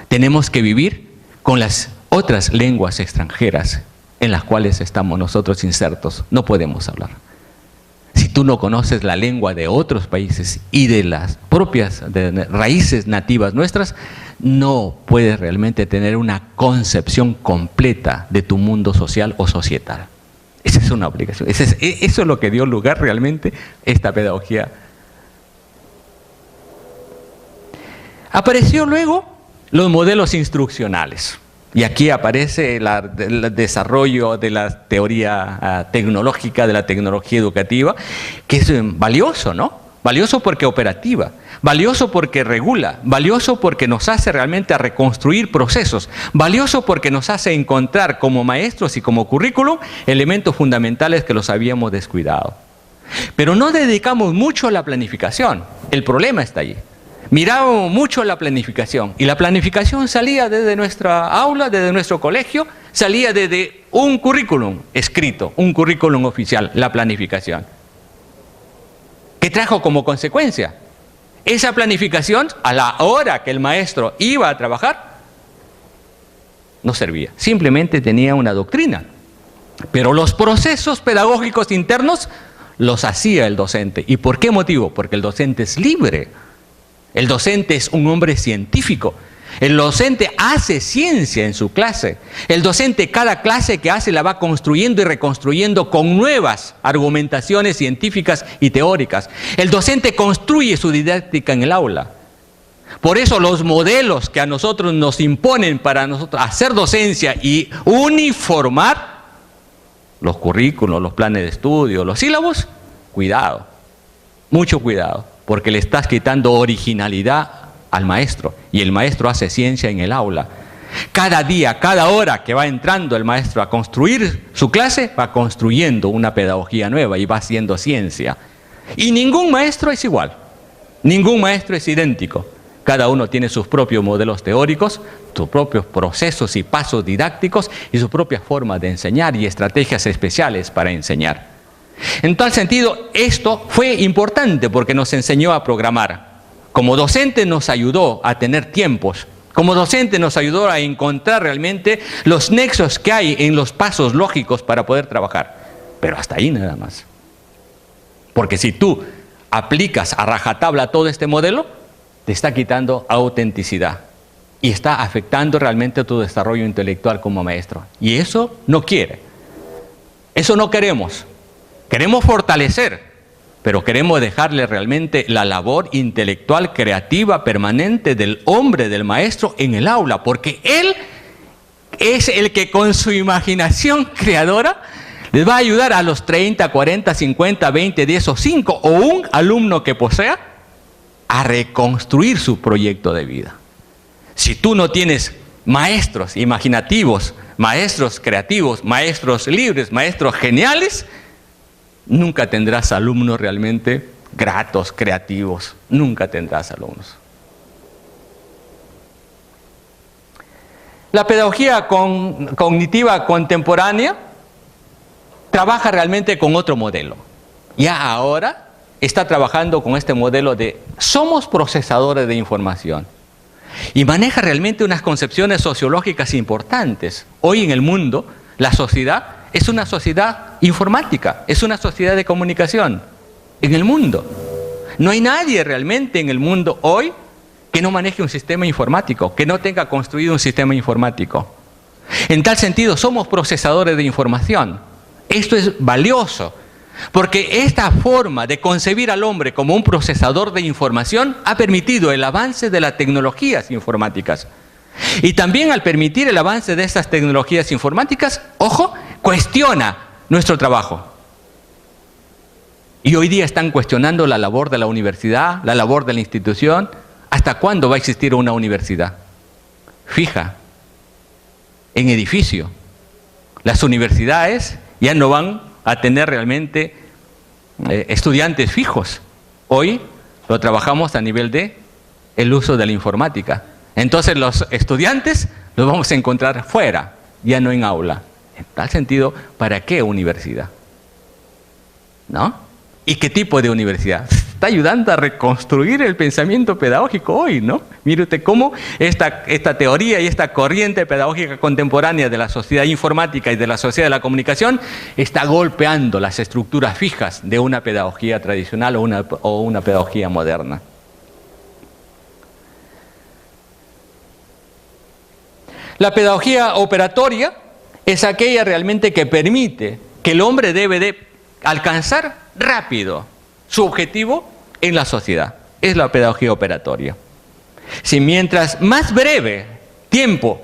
Tenemos que vivir con las otras lenguas extranjeras en las cuales estamos nosotros insertos. No podemos hablar. Si tú no conoces la lengua de otros países y de las propias raíces nativas nuestras, no puedes realmente tener una concepción completa de tu mundo social o societal. Esa es una obligación. Eso es lo que dio lugar realmente a esta pedagogía. Apareció luego los modelos instruccionales. Y aquí aparece el desarrollo de la teoría tecnológica, de la tecnología educativa, que es valioso, ¿no? Valioso porque operativa, valioso porque regula, valioso porque nos hace realmente a reconstruir procesos, valioso porque nos hace encontrar como maestros y como currículum elementos fundamentales que los habíamos descuidado. Pero no dedicamos mucho a la planificación, el problema está allí. Mirábamos mucho la planificación, y la planificación salía desde nuestra aula, desde nuestro colegio, salía desde un currículum escrito, un currículum oficial, la planificación. ¿Qué trajo como consecuencia? Esa planificación, a la hora que el maestro iba a trabajar, no servía. Simplemente tenía una doctrina. Pero los procesos pedagógicos internos los hacía el docente. ¿Y por qué motivo? Porque el docente es libre. El docente es un hombre científico. El docente hace ciencia en su clase. El docente, cada clase que hace, la va construyendo y reconstruyendo con nuevas argumentaciones científicas y teóricas. El docente construye su didáctica en el aula. Por eso los modelos que a nosotros nos imponen para nosotros hacer docencia y uniformar los currículos, los planes de estudio, los sílabos, cuidado, mucho cuidado, porque le estás quitando originalidad al maestro, y el maestro hace ciencia en el aula. Cada día, cada hora que va entrando el maestro a construir su clase, va construyendo una pedagogía nueva y va haciendo ciencia. Y ningún maestro es igual, ningún maestro es idéntico. Cada uno tiene sus propios modelos teóricos, sus propios procesos y pasos didácticos y su propia forma de enseñar y estrategias especiales para enseñar. En tal sentido, esto fue importante porque nos enseñó a programar. Como docente nos ayudó a tener tiempos. Como docente nos ayudó a encontrar realmente los nexos que hay en los pasos lógicos para poder trabajar. Pero hasta ahí nada más. Porque si tú aplicas a rajatabla todo este modelo, te está quitando autenticidad y está afectando realmente tu desarrollo intelectual como maestro. Y eso no quiere. Eso no queremos. Queremos fortalecer, pero queremos dejarle realmente la labor intelectual, creativa, permanente del hombre, del maestro en el aula, porque él es el que con su imaginación creadora les va a ayudar a los 30, 40, 50, 20, 10 o 5 o un alumno que posea a reconstruir su proyecto de vida. Si tú no tienes maestros imaginativos, maestros creativos, maestros libres, maestros geniales, nunca tendrás alumnos realmente gratos, creativos. Nunca tendrás alumnos. La pedagogía cognitiva contemporánea trabaja realmente con otro modelo. Ya ahora está trabajando con este modelo de somos procesadores de información. Y maneja realmente unas concepciones sociológicas importantes. Hoy en el mundo, la sociedad es una sociedad informática, es una sociedad de comunicación. En el mundo. No hay nadie realmente en el mundo hoy que no maneje un sistema informático, que no tenga construido un sistema informático. En tal sentido, somos procesadores de información. Esto es valioso, porque esta forma de concebir al hombre como un procesador de información ha permitido el avance de las tecnologías informáticas. Y también al permitir el avance de estas tecnologías informáticas, ojo, cuestiona nuestro trabajo. Y hoy día están cuestionando la labor de la universidad, la labor de la institución. ¿Hasta cuándo va a existir una universidad fija, en edificio? Las universidades ya no van a tener realmente estudiantes fijos. Hoy lo trabajamos a nivel de el uso de la informática. Entonces los estudiantes los vamos a encontrar fuera, ya no en aula. En tal sentido, ¿para qué universidad? ¿No? ¿Y qué tipo de universidad? Está ayudando a reconstruir el pensamiento pedagógico hoy, ¿no? Mire usted cómo esta teoría y esta corriente pedagógica contemporánea de la sociedad informática y de la sociedad de la comunicación está golpeando las estructuras fijas de una pedagogía tradicional o una pedagogía moderna. La pedagogía operatoria es aquella realmente que permite que el hombre debe de alcanzar rápido su objetivo en la sociedad. Es la pedagogía operatoria. Si mientras más breve tiempo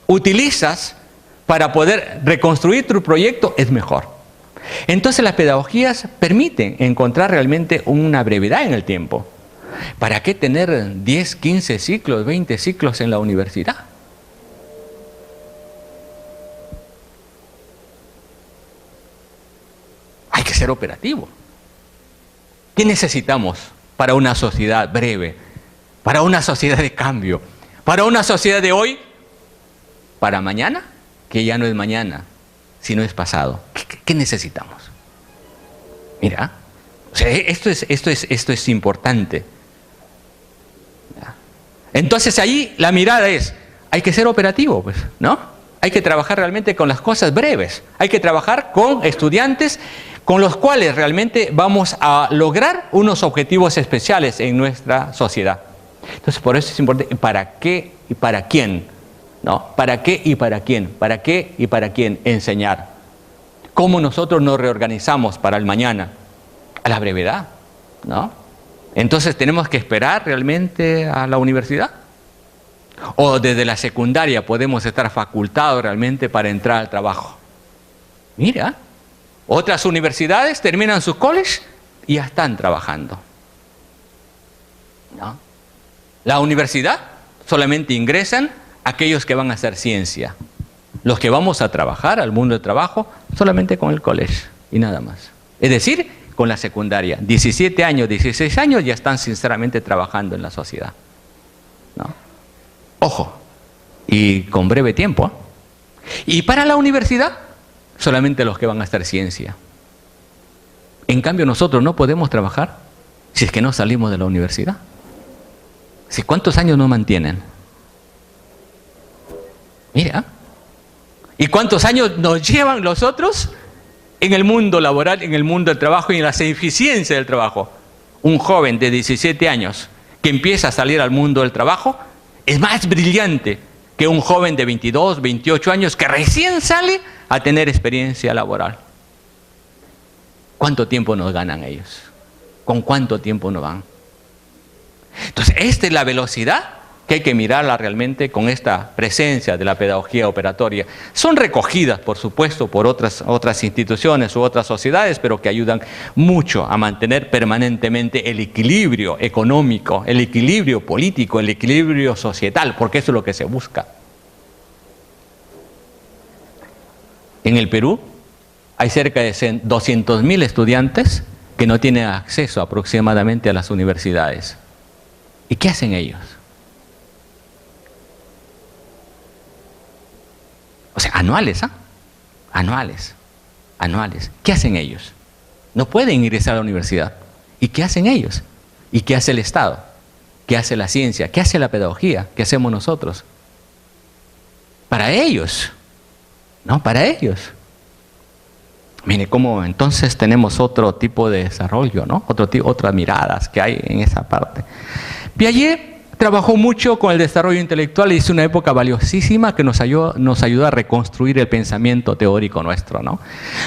utilizas para poder reconstruir tu proyecto, es mejor. Entonces las pedagogías permiten encontrar realmente una brevedad en el tiempo. ¿Para qué tener 10, 15 ciclos, 20 ciclos en la universidad? Hay que ser operativo. ¿Qué necesitamos para una sociedad breve? para una sociedad de cambio, para una sociedad de hoy, para mañana, que ya no es mañana, sino es pasado. ¿Qué necesitamos? Mira, o sea, esto es importante. Entonces ahí la mirada es, hay que ser operativo, pues, ¿no? Hay que trabajar realmente con las cosas breves. Hay que trabajar con estudiantes con los cuales realmente vamos a lograr unos objetivos especiales en nuestra sociedad. Entonces, por eso es importante, ¿para qué y para quién? ¿No? ¿Para qué y para quién? ¿Para qué y para quién enseñar? ¿Cómo nosotros nos reorganizamos para el mañana? A la brevedad, ¿no? Entonces, ¿tenemos que esperar realmente a la universidad? ¿O desde la secundaria podemos estar facultados realmente para entrar al trabajo? Mira, otras universidades terminan sus colleges y ya están trabajando, ¿no? La universidad solamente ingresan aquellos que van a hacer ciencia. Los que vamos a trabajar al mundo del trabajo solamente con el college y nada más. Es decir, con la secundaria. 17 años, 16 años ya están sinceramente trabajando en la sociedad, ¿no? Ojo, y con breve tiempo. Y para la universidad, solamente los que van a hacer ciencia. En cambio, nosotros no podemos trabajar si es que no salimos de la universidad. ¿Si cuántos años nos mantienen? Mira. ¿Y cuántos años nos llevan los otros en el mundo laboral, en el mundo del trabajo y en las eficiencias del trabajo? Un joven de 17 años que empieza a salir al mundo del trabajo es más brillante que un joven de 22, 28 años que recién sale a tener experiencia laboral. ¿Cuánto tiempo nos ganan ellos? ¿Con cuánto tiempo nos van? Entonces, esta es la velocidad que hay que mirarla realmente con esta presencia de la pedagogía operatoria. Son recogidas, por supuesto, por otras instituciones u otras sociedades, pero que ayudan mucho a mantener permanentemente el equilibrio económico, el equilibrio político, el equilibrio societal, porque eso es lo que se busca. En el Perú hay cerca de 200.000 estudiantes que no tienen acceso aproximadamente a las universidades. ¿Y qué hacen ellos? O sea, anuales, ¿ah? Anuales. ¿Qué hacen ellos? No pueden ingresar a la universidad. ¿Y qué hacen ellos? ¿Y qué hace el Estado? ¿Qué hace la ciencia? ¿Qué hace la pedagogía? ¿Qué hacemos nosotros? Para ellos. No, para ellos. Mire cómo entonces tenemos otro tipo de desarrollo, ¿no? Otras miradas que hay en esa parte. Piaget trabajó mucho con el desarrollo intelectual y hizo una época valiosísima que nos ayuda a reconstruir el pensamiento teórico nuestro, ¿no?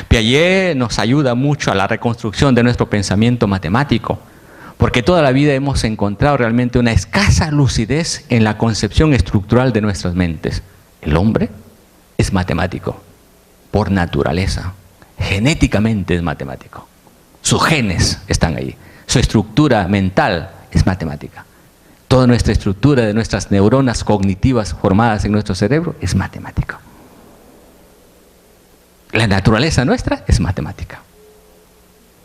Piaget nos ayuda mucho a la reconstrucción de nuestro pensamiento matemático, porque toda la vida hemos encontrado realmente una escasa lucidez en la concepción estructural de nuestras mentes. El hombre es matemático, por naturaleza, genéticamente es matemático. Sus genes están ahí, su estructura mental es matemática. Toda nuestra estructura de nuestras neuronas cognitivas formadas en nuestro cerebro es matemático. La naturaleza nuestra es matemática,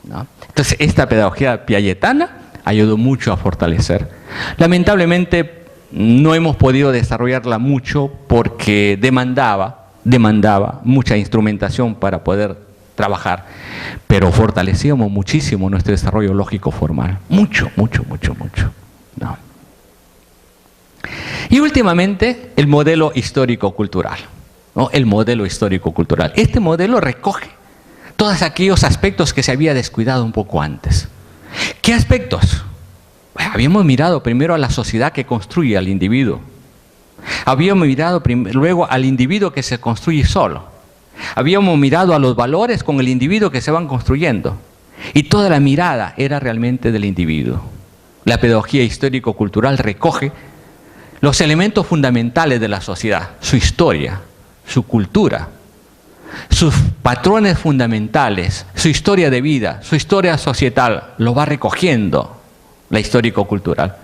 ¿no? Entonces, esta pedagogía piagetana ayudó mucho a fortalecer. Lamentablemente, no hemos podido desarrollarla mucho porque demandaba mucha instrumentación para poder trabajar, pero fortalecíamos muchísimo nuestro desarrollo lógico formal. Mucho, ¿no? Y últimamente, el modelo histórico-cultural, ¿no? El modelo histórico-cultural. Este modelo recoge todos aquellos aspectos que se había descuidado un poco antes. ¿Qué aspectos? Bueno, habíamos mirado primero a la sociedad que construye al individuo. Habíamos mirado luego al individuo que se construye solo. Habíamos mirado a los valores con el individuo que se van construyendo. Y toda la mirada era realmente del individuo. La pedagogía histórico-cultural recoge los elementos fundamentales de la sociedad, su historia, su cultura, sus patrones fundamentales, su historia de vida, su historia societal, lo va recogiendo la histórico-cultural.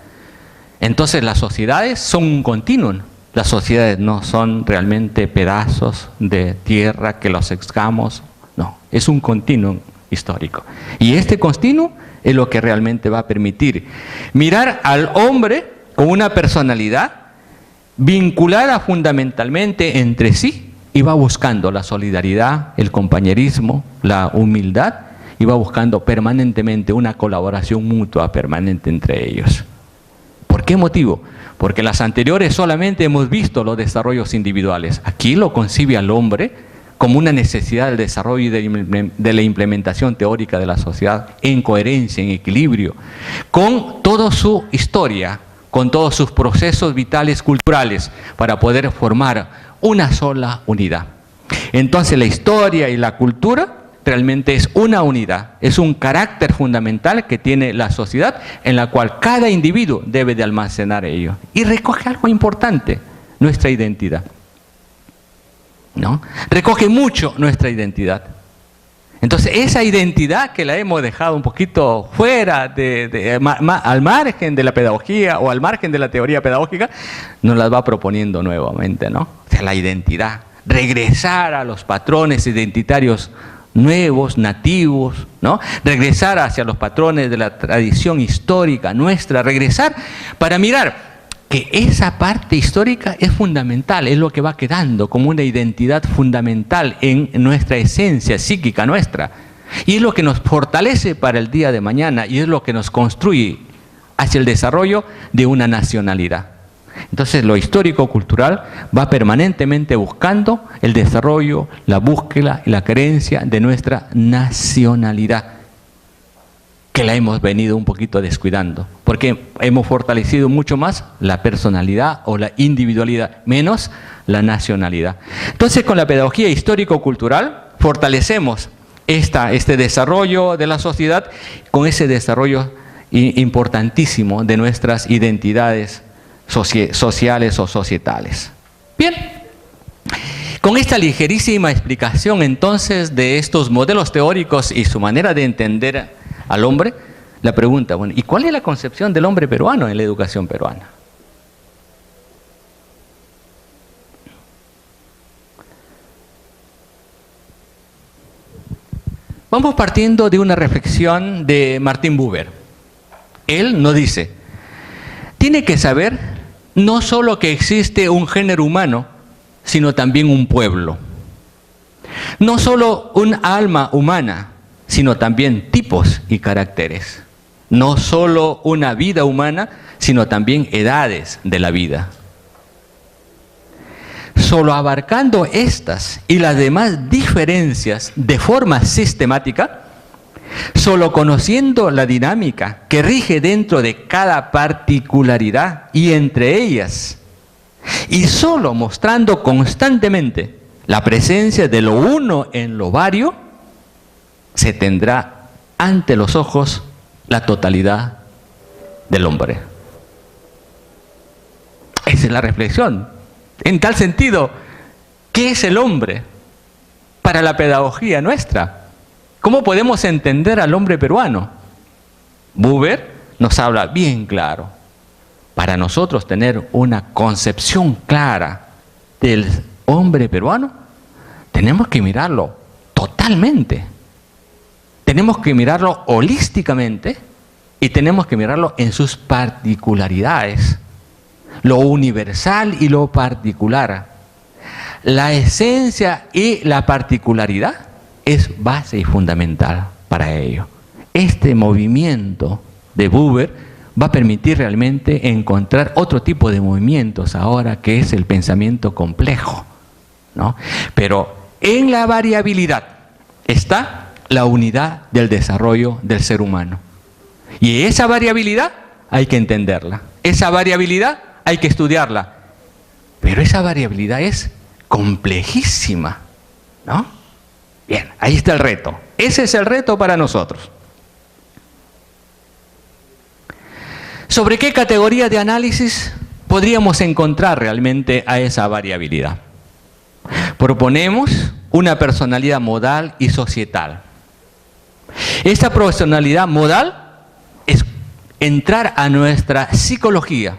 Entonces las sociedades son un continuum. Las sociedades no son realmente pedazos de tierra que los excavamos, no, es un continuum histórico. Y este continuum es lo que realmente va a permitir mirar al hombre con una personalidad vinculada fundamentalmente entre sí, y va buscando la solidaridad, el compañerismo, la humildad, y va buscando permanentemente una colaboración mutua permanente entre ellos. ¿Por qué motivo? Porque las anteriores solamente hemos visto los desarrollos individuales. Aquí lo concibe al hombre como una necesidad del desarrollo y de la implementación teórica de la sociedad en coherencia, en equilibrio, con toda su historia, con todos sus procesos vitales culturales, para poder formar una sola unidad. Entonces la historia y la cultura realmente es una unidad, es un carácter fundamental que tiene la sociedad, en la cual cada individuo debe de almacenar ello. Y recoge algo importante, nuestra identidad, ¿no? Recoge mucho nuestra identidad. Entonces esa identidad que la hemos dejado un poquito fuera, al margen de la pedagogía o al margen de la teoría pedagógica, nos las va proponiendo nuevamente, ¿no? O sea, la identidad, regresar a los patrones identitarios nuevos, nativos, ¿no? Regresar hacia los patrones de la tradición histórica nuestra, regresar para mirar que esa parte histórica es fundamental, es lo que va quedando como una identidad fundamental en nuestra esencia psíquica nuestra, y es lo que nos fortalece para el día de mañana, y es lo que nos construye hacia el desarrollo de una nacionalidad. Entonces lo histórico-cultural va permanentemente buscando el desarrollo, la búsqueda y la creencia de nuestra nacionalidad, que la hemos venido un poquito descuidando, porque hemos fortalecido mucho más la personalidad o la individualidad, menos la nacionalidad. Entonces con la pedagogía histórico-cultural fortalecemos este desarrollo de la sociedad, con ese desarrollo importantísimo de nuestras identidades sociales o societales. Bien, con esta ligerísima explicación entonces de estos modelos teóricos y su manera de entender al hombre, la pregunta, bueno, ¿y cuál es la concepción del hombre peruano en la educación peruana? Vamos partiendo de una reflexión de Martin Buber. Él nos dice, tiene que saber no solo que existe un género humano, sino también un pueblo. No solo un alma humana, sino también tipos y caracteres. No solo una vida humana, sino también edades de la vida. Solo abarcando estas y las demás diferencias de forma sistemática, solo conociendo la dinámica que rige dentro de cada particularidad y entre ellas, y solo mostrando constantemente la presencia de lo uno en lo vario, se tendrá ante los ojos la totalidad del hombre. Esa es la reflexión. En tal sentido, ¿qué es el hombre para la pedagogía nuestra? ¿Cómo podemos entender al hombre peruano? Buber nos habla bien claro. Para nosotros tener una concepción clara del hombre peruano, tenemos que mirarlo totalmente. Tenemos que mirarlo holísticamente y tenemos que mirarlo en sus particularidades, lo universal y lo particular. La esencia y la particularidad es base y fundamental para ello. Este movimiento de Buber va a permitir realmente encontrar otro tipo de movimientos ahora, que es el pensamiento complejo, ¿no? Pero en la variabilidad está la unidad del desarrollo del ser humano. Y esa variabilidad hay que entenderla. Esa variabilidad hay que estudiarla. Pero esa variabilidad es complejísima, ¿no? Bien, ahí está el reto. Ese es el reto para nosotros. ¿Sobre qué categoría de análisis podríamos encontrar realmente a esa variabilidad? Proponemos una personalidad modal y societal. Esta personalidad modal es entrar a nuestra psicología,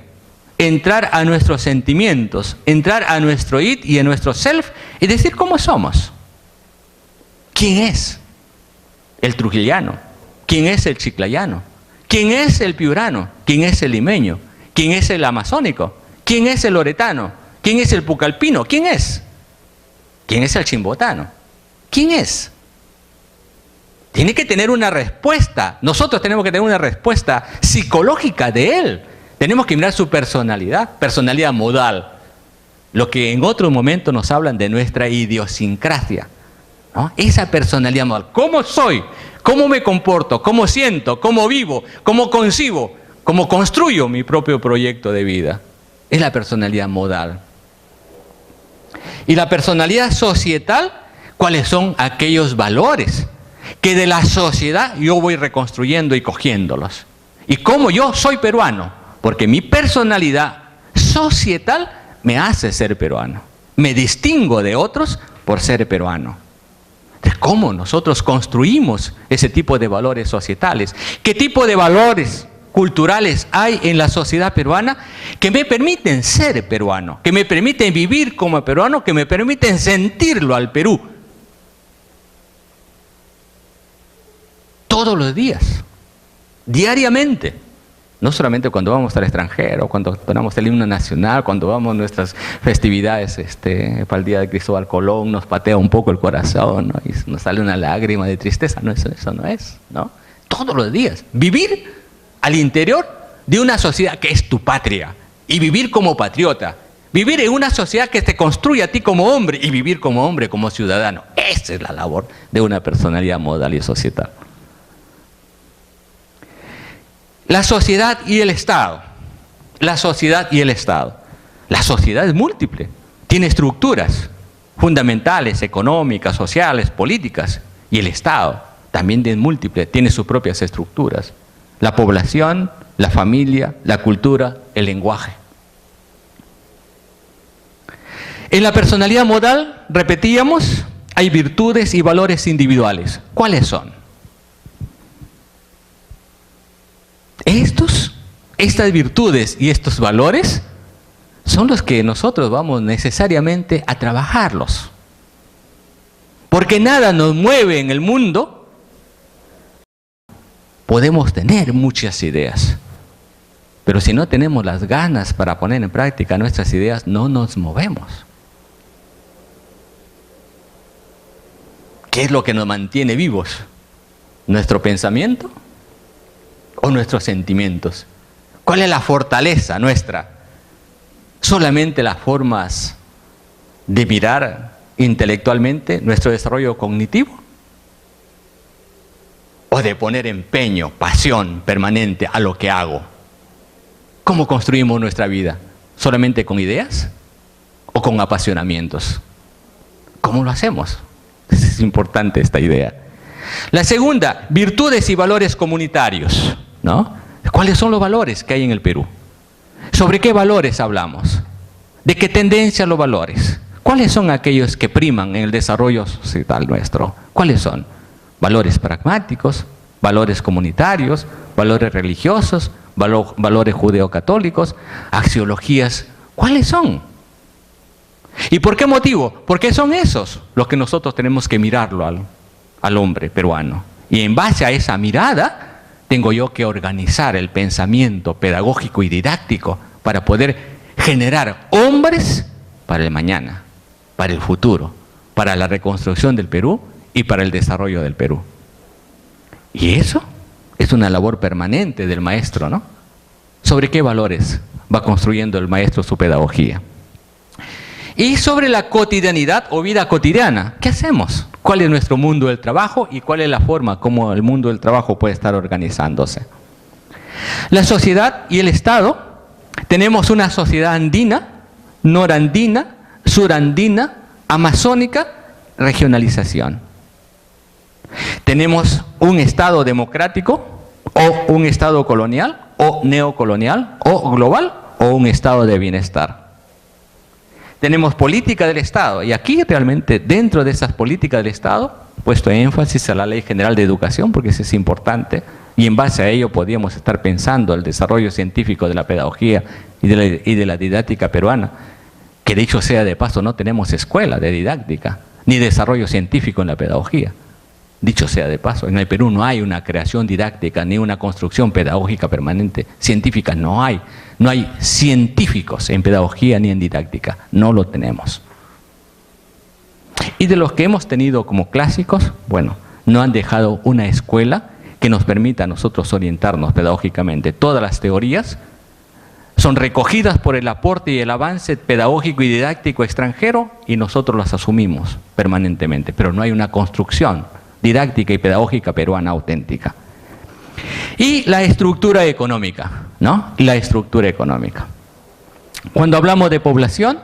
entrar a nuestros sentimientos, entrar a nuestro id y a nuestro self y decir cómo somos. ¿Quién es el trujillano? ¿Quién es el chiclayano? ¿Quién es el piurano? ¿Quién es el limeño? ¿Quién es el amazónico? ¿Quién es el loretano? ¿Quién es el pucallpino? ¿Quién es? ¿Quién es el chimbotano? ¿Quién es? Tiene que tener una respuesta. Nosotros tenemos que tener una respuesta psicológica de él. Tenemos que mirar su personalidad, personalidad modal. Lo que en otro momento nos hablan de nuestra idiosincrasia, ¿no? Esa personalidad modal. ¿Cómo soy? ¿Cómo me comporto? ¿Cómo siento? ¿Cómo vivo? ¿Cómo concibo? ¿Cómo construyo mi propio proyecto de vida? Es la personalidad modal. Y la personalidad societal, ¿cuáles son aquellos valores que de la sociedad yo voy reconstruyendo y cogiéndolos? ¿Y cómo yo soy peruano? Porque mi personalidad societal me hace ser peruano. Me distingo de otros por ser peruano. Entonces, ¿cómo nosotros construimos ese tipo de valores societales? ¿Qué tipo de valores culturales hay en la sociedad peruana que me permiten ser peruano, que me permiten vivir como peruano, que me permiten sentirlo al Perú todos los días, diariamente? No solamente cuando vamos al extranjero, cuando ponemos el himno nacional, cuando vamos a nuestras festividades para el día de Cristóbal Colón, nos patea un poco el corazón, ¿no? Y nos sale una lágrima de tristeza. No, eso no es, ¿no? Todos los días. Vivir al interior de una sociedad que es tu patria y vivir como patriota. Vivir en una sociedad que te construye a ti como hombre y vivir como hombre, como ciudadano. Esa es la labor de una personalidad modal y societal. La sociedad y el Estado. La sociedad y el Estado. La sociedad es múltiple. Tiene estructuras fundamentales, económicas, sociales, políticas. Y el Estado también es múltiple, tiene sus propias estructuras. La población, la familia, la cultura, el lenguaje. En la personalidad modal, repetíamos, hay virtudes y valores individuales. ¿Cuáles son? Estas virtudes y estos valores son los que nosotros vamos necesariamente a trabajarlos. Porque nada nos mueve en el mundo. Podemos tener muchas ideas, pero si no tenemos las ganas para poner en práctica nuestras ideas, no nos movemos. ¿Qué es lo que nos mantiene vivos? ¿Nuestro pensamiento o nuestros sentimientos? ¿Cuál es la fortaleza nuestra? ¿Solamente las formas de mirar intelectualmente nuestro desarrollo cognitivo? ¿O de poner empeño, pasión permanente a lo que hago? ¿Cómo construimos nuestra vida? ¿Solamente con ideas o con apasionamientos? ¿Cómo lo hacemos? Es importante esta idea. La segunda, virtudes y valores comunitarios, ¿no? ¿Cuáles son los valores que hay en el Perú? ¿Sobre qué valores hablamos? ¿De qué tendencia los valores? ¿Cuáles son aquellos que priman en el desarrollo social nuestro? ¿Cuáles son? Valores pragmáticos, valores comunitarios, valores religiosos, valores judeocatólicos, axiologías. ¿Cuáles son? ¿Y por qué motivo? Porque son esos los que nosotros tenemos que mirarlo al hombre peruano. Y en base a esa mirada, tengo yo que organizar el pensamiento pedagógico y didáctico para poder generar hombres para el mañana, para el futuro, para la reconstrucción del Perú y para el desarrollo del Perú. Y eso es una labor permanente del maestro, ¿no? ¿Sobre qué valores va construyendo el maestro su pedagogía? Y sobre la cotidianidad o vida cotidiana, ¿qué hacemos? ¿Cuál es nuestro mundo del trabajo y cuál es la forma como el mundo del trabajo puede estar organizándose? La sociedad y el Estado, tenemos una sociedad andina, norandina, surandina, amazónica, regionalización. Tenemos un Estado democrático o un Estado colonial o neocolonial o global o un Estado de bienestar. Tenemos política del Estado y aquí realmente dentro de esas políticas del Estado puesto énfasis a la Ley General de Educación porque eso es importante y en base a ello podríamos estar pensando el desarrollo científico de la pedagogía y de la didáctica peruana, que dicho sea de paso no tenemos escuela de didáctica ni desarrollo científico en la pedagogía. Dicho sea de paso, en el Perú no hay una creación didáctica ni una construcción pedagógica permanente, científica, no hay. No hay científicos en pedagogía ni en didáctica, no lo tenemos. Y de los que hemos tenido como clásicos, bueno, no han dejado una escuela que nos permita a nosotros orientarnos pedagógicamente. Todas las teorías son recogidas por el aporte y el avance pedagógico y didáctico extranjero y nosotros las asumimos permanentemente, pero no hay una construcción didáctica y pedagógica peruana auténtica. Y la estructura económica, ¿no? La estructura económica. Cuando hablamos de población,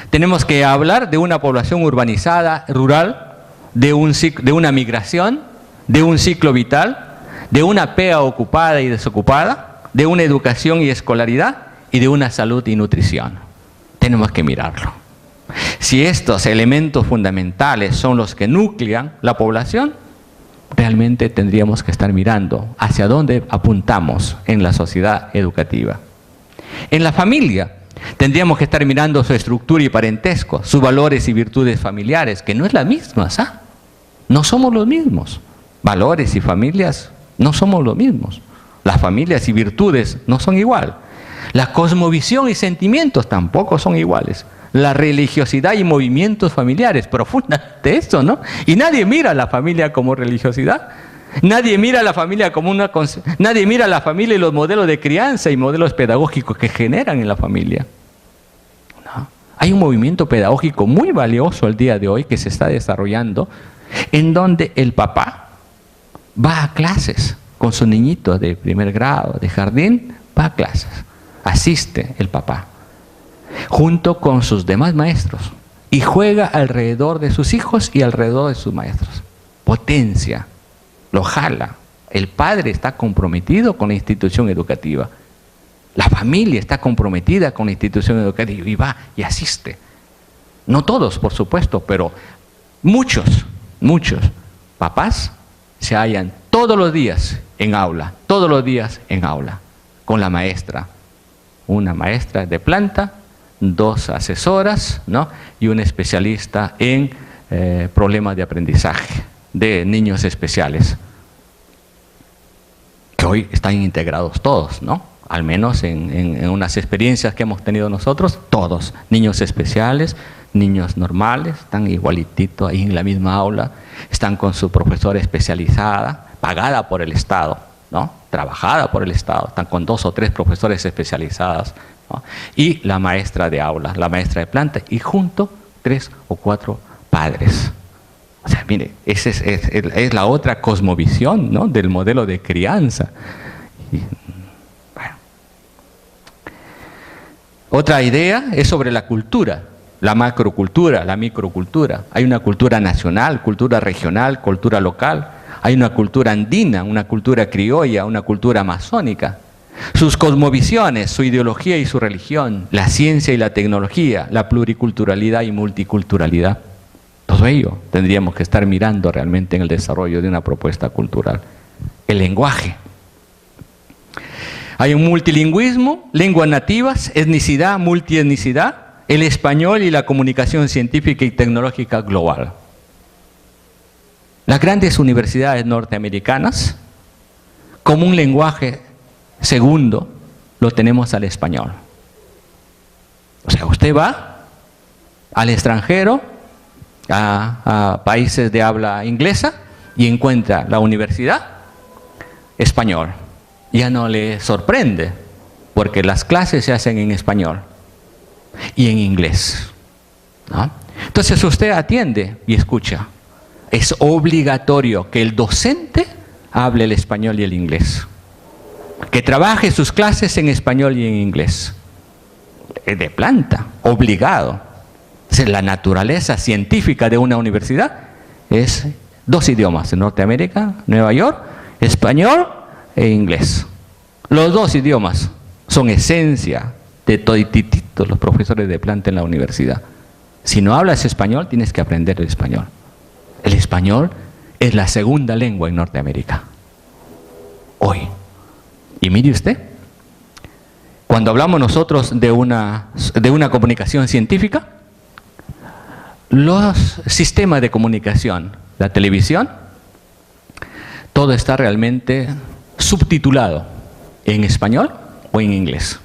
tenemos que hablar de una población urbanizada, rural, de una migración, de un ciclo vital, de una PEA ocupada y desocupada, de una educación y escolaridad y de una salud y nutrición. Tenemos que mirarlo. Si estos elementos fundamentales son los que nuclean la población, realmente tendríamos que estar mirando hacia dónde apuntamos en la sociedad educativa. En la familia, tendríamos que estar mirando su estructura y parentesco, sus valores y virtudes familiares, que no es la misma, ¿sabes? No somos los mismos. Valores y familias no somos los mismos. Las familias y virtudes no son igual. La cosmovisión y sentimientos tampoco son iguales. La religiosidad y movimientos familiares, profundamente esto, ¿no? Y nadie mira a la familia como religiosidad. Nadie mira a la familia como nadie mira a la familia y los modelos de crianza y modelos pedagógicos que generan en la familia. ¿No? Hay un movimiento pedagógico muy valioso el día de hoy que se está desarrollando, en donde el papá va a clases con su niñito de primer grado, de jardín, va a clases, asiste el papá, junto con sus demás maestros, y juega alrededor de sus hijos y alrededor de sus maestros. Potencia, lo jala. El padre está comprometido con la institución educativa. La familia está comprometida con la institución educativa y va y asiste. No todos, por supuesto, pero muchos papás se hallan todos los días en aula, con la maestra. Una maestra de planta, 2 asesoras, ¿no? Y un especialista en problemas de aprendizaje de niños especiales, que hoy están integrados todos, ¿no? Al menos en unas experiencias que hemos tenido nosotros, todos, niños especiales, niños normales, están igualitito ahí en la misma aula, están con su profesora especializada, pagada por el Estado, ¿no? Trabajada por el Estado, están con 2 o 3 profesores especializadas, ¿no? Y la maestra de aula, la maestra de planta, y junto 3 o 4 padres. O sea, mire, esa es la otra cosmovisión, ¿no? Del modelo de crianza. Y, bueno. Otra idea es sobre la cultura, la macrocultura, la microcultura. Hay una cultura nacional, cultura regional, cultura local. Hay una cultura andina, una cultura criolla, una cultura amazónica. Sus cosmovisiones, su ideología y su religión, la ciencia y la tecnología, la pluriculturalidad y multiculturalidad. Todo ello tendríamos que estar mirando realmente en el desarrollo de una propuesta cultural. El lenguaje. Hay un multilingüismo, lenguas nativas, etnicidad, multietnicidad, el español y la comunicación científica y tecnológica global. Las grandes universidades norteamericanas, como un lenguaje segundo, lo tenemos al español. O sea, usted va al extranjero, a países de habla inglesa, y encuentra la universidad español. Ya no le sorprende, porque las clases se hacen en español y en inglés, ¿no? Entonces usted atiende y escucha. Es obligatorio que el docente hable el español y el inglés, que trabaje sus clases en español y en inglés. De planta, obligado. Entonces, la naturaleza científica de una universidad es 2 idiomas, en Norteamérica, Nueva York, español e inglés. Los 2 idiomas son esencia de toditititos los profesores de planta en la universidad. Si no hablas español, tienes que aprender el español. El español es la segunda lengua en Norteamérica, hoy. Y mire usted, cuando hablamos nosotros de una comunicación científica, los sistemas de comunicación, la televisión, todo está realmente subtitulado en español o en inglés.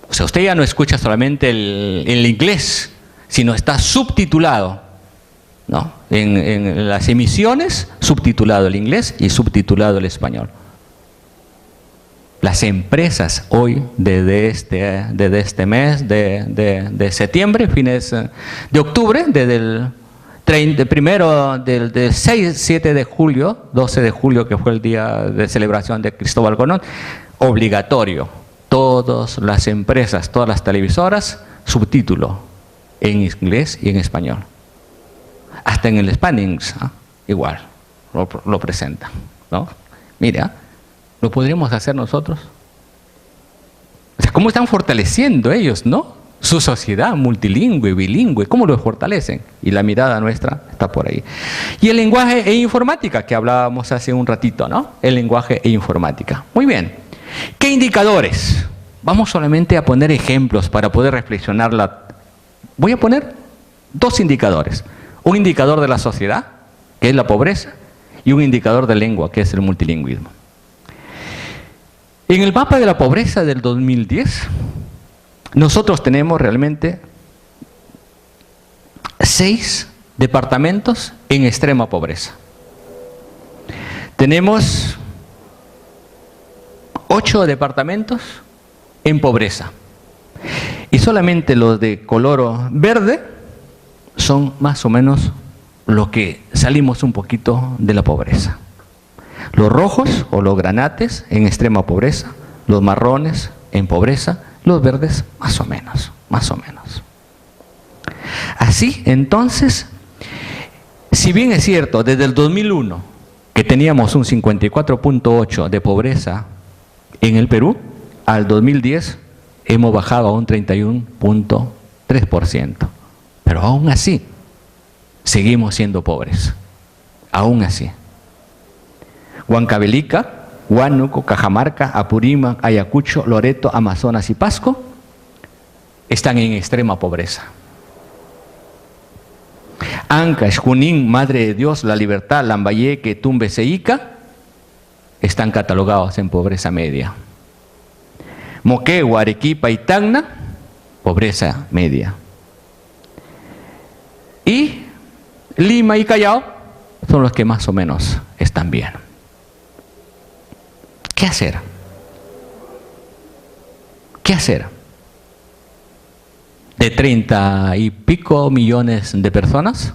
O sea, usted ya no escucha solamente el inglés, sino está subtitulado, ¿no? En las emisiones, subtitulado el inglés y subtitulado el español. Las empresas hoy, desde este mes de septiembre, fines de octubre, desde el del 6, 7 de julio, 12 de julio, que fue el día de celebración de Cristóbal Colón, obligatorio. Todas las empresas, todas las televisoras, subtítulo en inglés y en español. Hasta en el Spanish, ¿eh? Igual, lo presentan, ¿no? Mira, ¿lo podríamos hacer nosotros? O sea, ¿cómo están fortaleciendo ellos, no? Su sociedad multilingüe, bilingüe, ¿cómo lo fortalecen? Y la mirada nuestra está por ahí. Y el lenguaje e informática, que hablábamos hace un ratito, ¿no? El lenguaje e informática. Muy bien. ¿Qué indicadores? Vamos solamente a poner ejemplos para poder reflexionar. Voy a poner 2 indicadores. Un indicador de la sociedad, que es la pobreza, y un indicador de lengua, que es el multilingüismo. En el mapa de la pobreza del 2010, nosotros tenemos realmente 6 departamentos en extrema pobreza. Tenemos 8 departamentos en pobreza. Y solamente los de color verde son más o menos lo que salimos un poquito de la pobreza. Los rojos o los granates en extrema pobreza, los marrones en pobreza, los verdes más o menos, más o menos. Así, entonces, si bien es cierto, desde el 2001, que teníamos un 54.8 de pobreza en el Perú, al 2010 hemos bajado a un 31.3%. Pero aún así, seguimos siendo pobres. Aún así. Huancavelica, Huánuco, Cajamarca, Apurímac, Ayacucho, Loreto, Amazonas y Pasco están en extrema pobreza. Ancash, Junín, Madre de Dios, La Libertad, Lambayeque, Tumbes e Ica están catalogados en pobreza media. Moquegua, Arequipa y Tacna, pobreza media. Y Lima y Callao son los que más o menos están bien. ¿Qué hacer? ¿Qué hacer? De 30 y pico millones de personas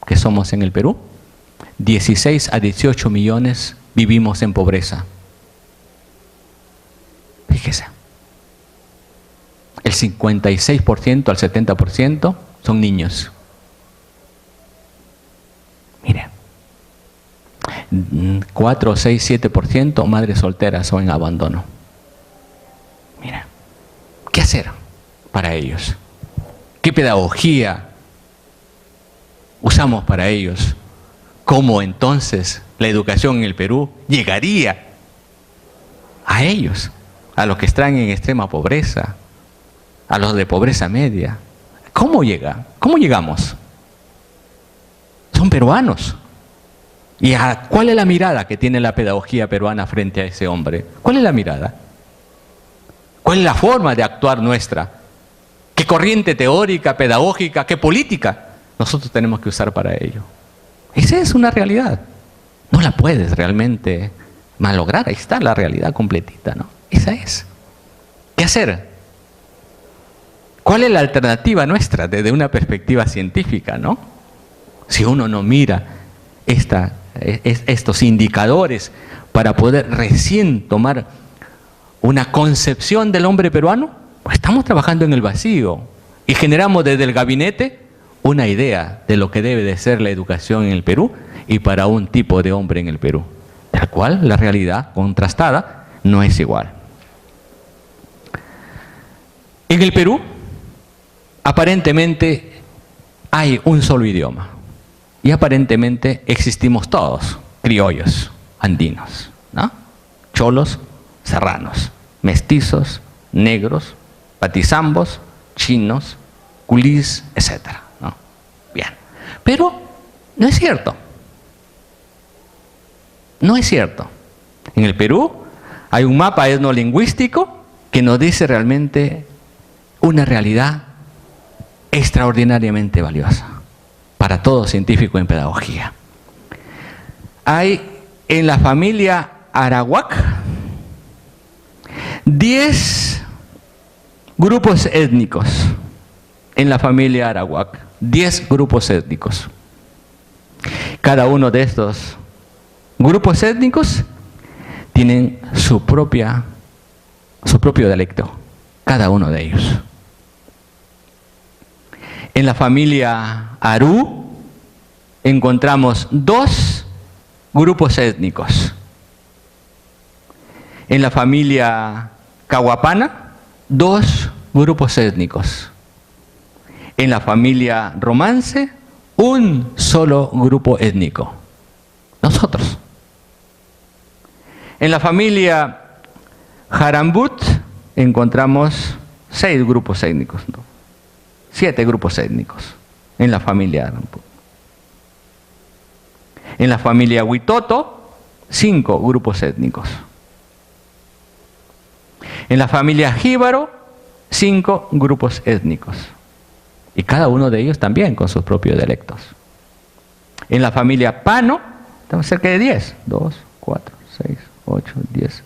que somos en el Perú, 16 a 18 millones vivimos en pobreza. Fíjese. El 56% al 70% son niños. Mire. 4, 6, 7% madres solteras o en abandono. Mira, ¿qué hacer para ellos? ¿Qué pedagogía usamos para ellos? ¿Cómo entonces la educación en el Perú llegaría a ellos, a los que están en extrema pobreza, a los de pobreza media? ¿Cómo llega? ¿Cómo llegamos? Son peruanos. ¿Y cuál es la mirada que tiene la pedagogía peruana frente a ese hombre? ¿Cuál es la mirada? ¿Cuál es la forma de actuar nuestra? ¿Qué corriente teórica, pedagógica, qué política nosotros tenemos que usar para ello? Esa es una realidad. No la puedes realmente malograr. Ahí está la realidad completita, ¿no? Esa es. ¿Qué hacer? ¿Cuál es la alternativa nuestra desde una perspectiva científica, no? Si uno no mira estos indicadores para poder recién tomar una concepción del hombre peruano, pues estamos trabajando en el vacío y generamos desde el gabinete una idea de lo que debe de ser la educación en el Perú y para un tipo de hombre en el Perú, del cual la realidad contrastada no es igual. En el Perú, aparentemente hay un solo idioma. Y aparentemente existimos todos, criollos, andinos, ¿no? Cholos, serranos, mestizos, negros, patizambos, chinos, culís, etc., ¿no? Bien. Pero no es cierto. No es cierto. En el Perú hay un mapa etnolingüístico que nos dice realmente una realidad extraordinariamente valiosa para todo científico en pedagogía. Hay en la familia Arawak 10 grupos étnicos. En la familia Arawak, 10 grupos étnicos. Cada uno de estos grupos étnicos tienen su propio dialecto, cada uno de ellos. En la familia Aru encontramos 2 grupos étnicos. En la familia Cahuapana, 2 grupos étnicos. En la familia Romance, un solo grupo étnico. Nosotros. En la familia Jarambut encontramos 6 grupos étnicos, ¿no? 7 grupos étnicos en la familia Jarambut. En la familia Huitoto, 5 grupos étnicos. En la familia Jíbaro, 5 grupos étnicos. Y cada uno de ellos también con sus propios dialectos. En la familia Pano, estamos cerca de 10. 2, 4, 6, 8, 10.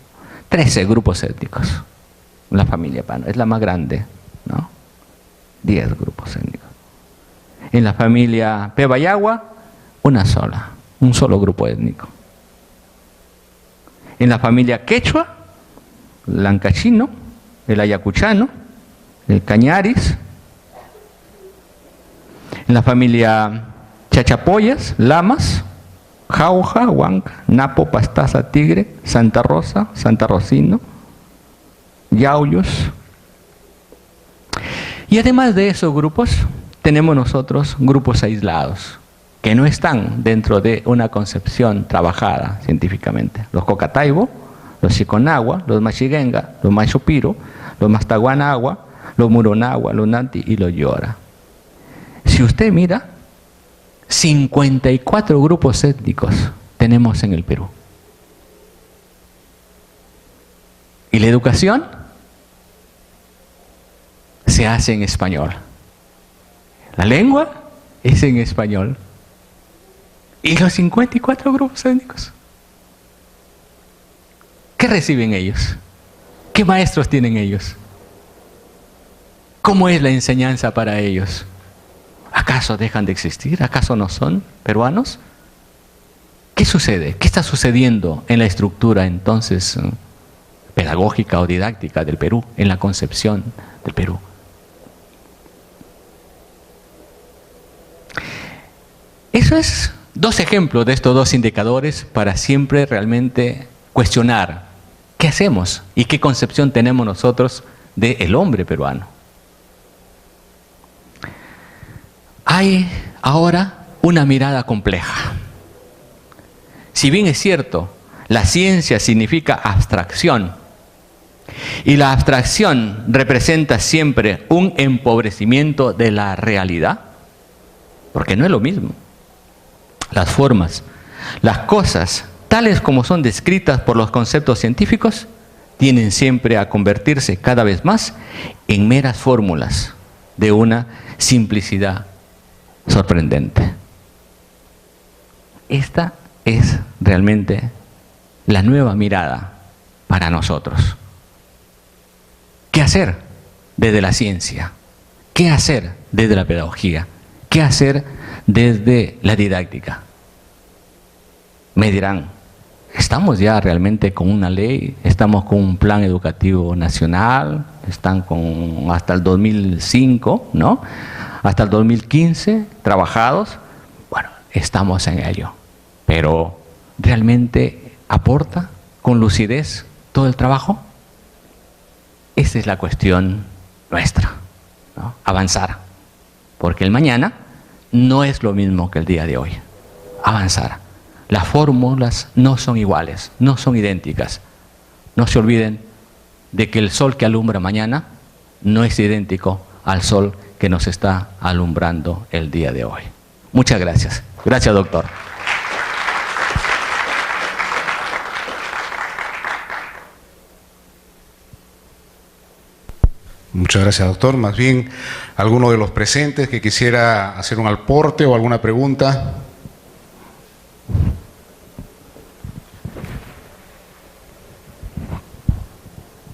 13 grupos étnicos. La familia Pano es la más grande, ¿no? 10 grupos étnicos. En la familia Pebayagua, un solo grupo étnico. En la familia Quechua, el Ancachino, el Ayacuchano, el Cañaris. En la familia Chachapoyas, Lamas, Jauja, Huanca, Napo, Pastaza, Tigre, Santa Rosa, Santa Rosino, Yauyos. Y además de esos grupos, tenemos nosotros grupos aislados, que no están dentro de una concepción trabajada científicamente. Los Cocataibo, los Chiconagua, los Machiguenga, los Machopiro, los Mastaguanagua, los Muronagua, los Nanti y los Yora. Si usted mira, 54 grupos étnicos tenemos en el Perú. Y la educación se hace en español. La lengua es en español. ¿Y los 54 grupos étnicos? ¿Qué reciben ellos? ¿Qué maestros tienen ellos? ¿Cómo es la enseñanza para ellos? ¿Acaso dejan de existir? ¿Acaso no son peruanos? ¿Qué sucede? ¿Qué está sucediendo en la estructura entonces pedagógica o didáctica del Perú, en la concepción del Perú? Eso es 2 ejemplos de estos 2 indicadores para siempre realmente cuestionar qué hacemos y qué concepción tenemos nosotros del hombre peruano. Hay ahora una mirada compleja. Si bien es cierto, la ciencia significa abstracción, y la abstracción representa siempre un empobrecimiento de la realidad, porque no es lo mismo. Las formas, las cosas, tales como son descritas por los conceptos científicos, tienden siempre a convertirse cada vez más en meras fórmulas de una simplicidad sorprendente. Esta es realmente la nueva mirada para nosotros. ¿Qué hacer desde la ciencia? ¿Qué hacer desde la pedagogía? ¿Qué hacer desde la didáctica? Me dirán, estamos ya realmente con una ley, estamos con un plan educativo nacional, están con hasta el 2005, ¿no? Hasta el 2015 trabajados. Bueno, estamos en ello, pero ¿realmente aporta con lucidez todo el trabajo? Esa es la cuestión nuestra, ¿no? Avanzar, porque el mañana no es lo mismo que el día de hoy. Avanzar. Las fórmulas no son iguales, no son idénticas. No se olviden de que el sol que alumbra mañana no es idéntico al sol que nos está alumbrando el día de hoy. Muchas gracias. Gracias, doctor. Muchas gracias, doctor. Más bien, ¿alguno de los presentes que quisiera hacer un aporte o alguna pregunta?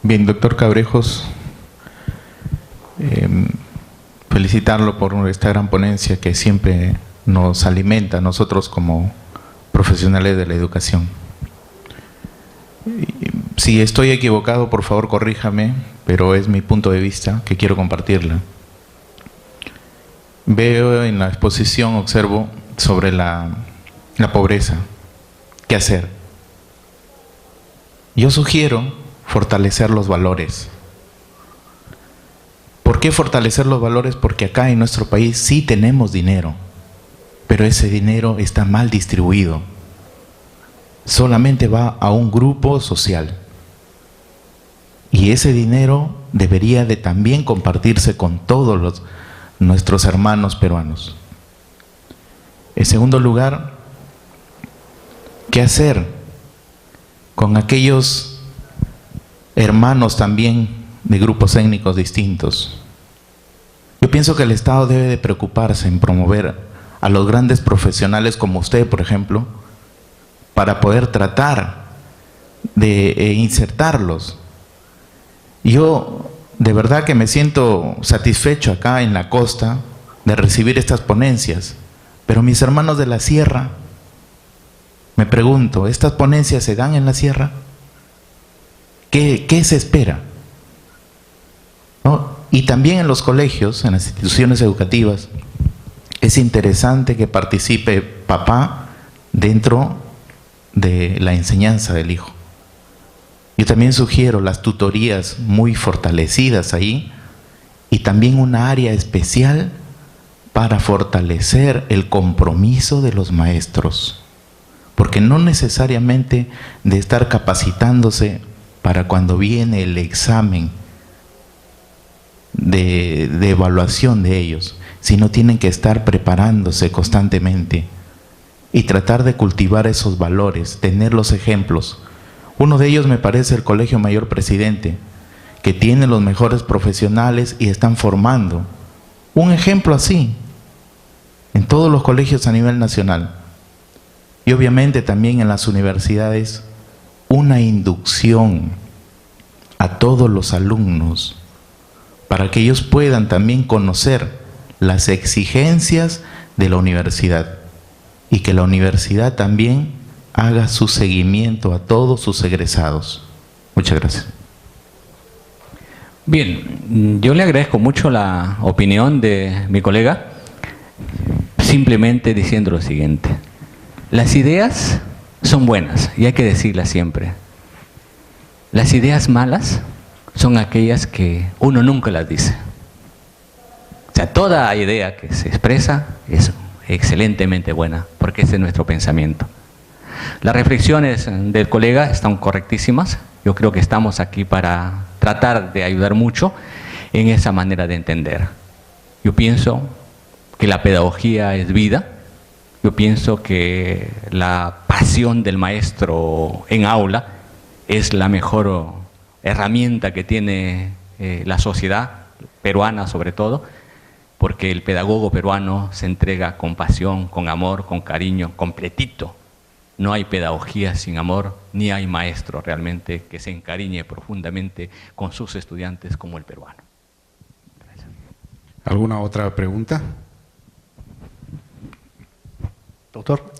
Bien, doctor Cabrejos, felicitarlo por esta gran ponencia que siempre nos alimenta a nosotros como profesionales de la educación. Si estoy equivocado, por favor corríjame, pero es mi punto de vista que quiero compartirla. Veo en la exposición, observo sobre la pobreza. ¿Qué hacer? Yo sugiero fortalecer los valores. ¿Por qué fortalecer los valores? Porque acá en nuestro país sí tenemos dinero, pero ese dinero está mal distribuido. Solamente va a un grupo social. Y ese dinero debería de también compartirse con todos nuestros hermanos peruanos. En segundo lugar, ¿qué hacer con aquellos hermanos también de grupos étnicos distintos? Yo pienso que el Estado debe de preocuparse en promover a los grandes profesionales como usted, por ejemplo, para poder tratar de insertarlos. Yo de verdad que me siento satisfecho acá en la costa de recibir estas ponencias, pero mis hermanos de la sierra, me pregunto, ¿estas ponencias se dan en la sierra? ¿Qué se espera? ¿No? Y también en los colegios, en las instituciones educativas, es interesante que participe papá dentro de la enseñanza del hijo. Yo también sugiero las tutorías muy fortalecidas ahí y también una área especial para fortalecer el compromiso de los maestros, porque no necesariamente de estar capacitándose para cuando viene el examen de evaluación de ellos, sino tienen que estar preparándose constantemente y tratar de cultivar esos valores, tener los ejemplos. Uno de ellos me parece el Colegio Mayor Presidente, que tiene los mejores profesionales y están formando un ejemplo así en todos los colegios a nivel nacional. Y obviamente también en las universidades una inducción a todos los alumnos para que ellos puedan también conocer las exigencias de la universidad y que la universidad también haga su seguimiento a todos sus egresados. Muchas gracias. Bien, yo le agradezco mucho la opinión de mi colega, simplemente diciendo lo siguiente. Las ideas son buenas y hay que decirlas siempre. Las ideas malas son aquellas que uno nunca las dice. O sea, toda idea que se expresa es excelentemente buena, porque ese es nuestro pensamiento. Las reflexiones del colega están correctísimas. Yo creo que estamos aquí para tratar de ayudar mucho en esa manera de entender. Yo pienso que la pedagogía es vida. Yo pienso que la pasión del maestro en aula es la mejor herramienta que tiene la sociedad peruana sobre todo, porque el pedagogo peruano se entrega con pasión, con amor, con cariño, completito. No hay pedagogía sin amor, ni hay maestro realmente que se encariñe profundamente con sus estudiantes como el peruano. Gracias. ¿Alguna otra pregunta? Doctor,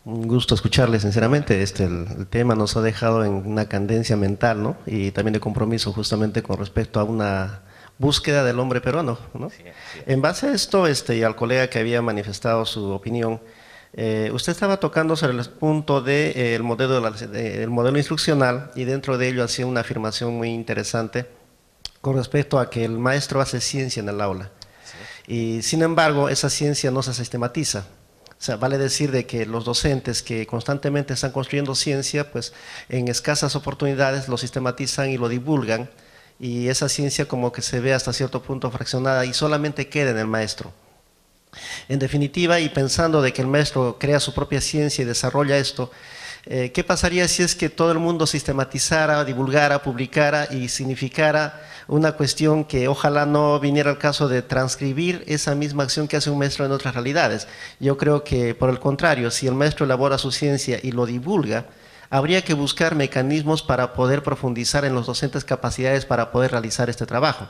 un gusto escucharle sinceramente. El tema nos ha dejado en una candencia mental, ¿no? Y también de compromiso justamente con respecto a una búsqueda del hombre peruano, ¿no? Sí. En base a esto y al colega que había manifestado su opinión, usted estaba tocando sobre el punto del modelo instruccional y dentro de ello hacía una afirmación muy interesante con respecto a que el maestro hace ciencia en el aula. Sí. Y sin embargo esa ciencia no se sistematiza. O sea, vale decir de que los docentes que constantemente están construyendo ciencia, pues en escasas oportunidades lo sistematizan y lo divulgan, y esa ciencia como que se ve hasta cierto punto fraccionada y solamente queda en el maestro. En definitiva, y pensando de que el maestro crea su propia ciencia y desarrolla esto, ¿Qué pasaría si es que todo el mundo sistematizara, divulgara, publicara y significara una cuestión que ojalá no viniera al caso de transcribir esa misma acción que hace un maestro en otras realidades? Yo creo que, por el contrario, si el maestro elabora su ciencia y lo divulga, habría que buscar mecanismos para poder profundizar en los docentes capacidades para poder realizar este trabajo,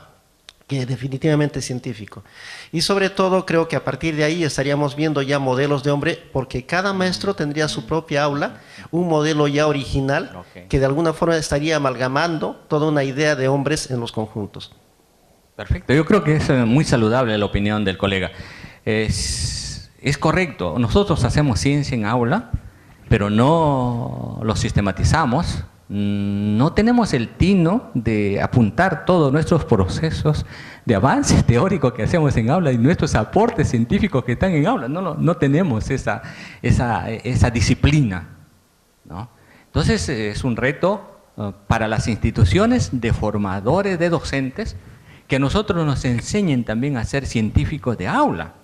que definitivamente es científico. Y sobre todo creo que a partir de ahí estaríamos viendo ya modelos de hombre, porque cada maestro tendría su propia aula, un modelo ya original, que de alguna forma estaría amalgamando toda una idea de hombres en los conjuntos. Perfecto, yo creo que es muy saludable la opinión del colega. Es correcto, nosotros hacemos ciencia en aula, pero no lo sistematizamos. No tenemos el tino de apuntar todos nuestros procesos de avance teórico que hacemos en aula y nuestros aportes científicos que están en aula. No tenemos esa disciplina, ¿no? Entonces es un reto para las instituciones de formadores de docentes que a nosotros nos enseñen también a ser científicos de aula.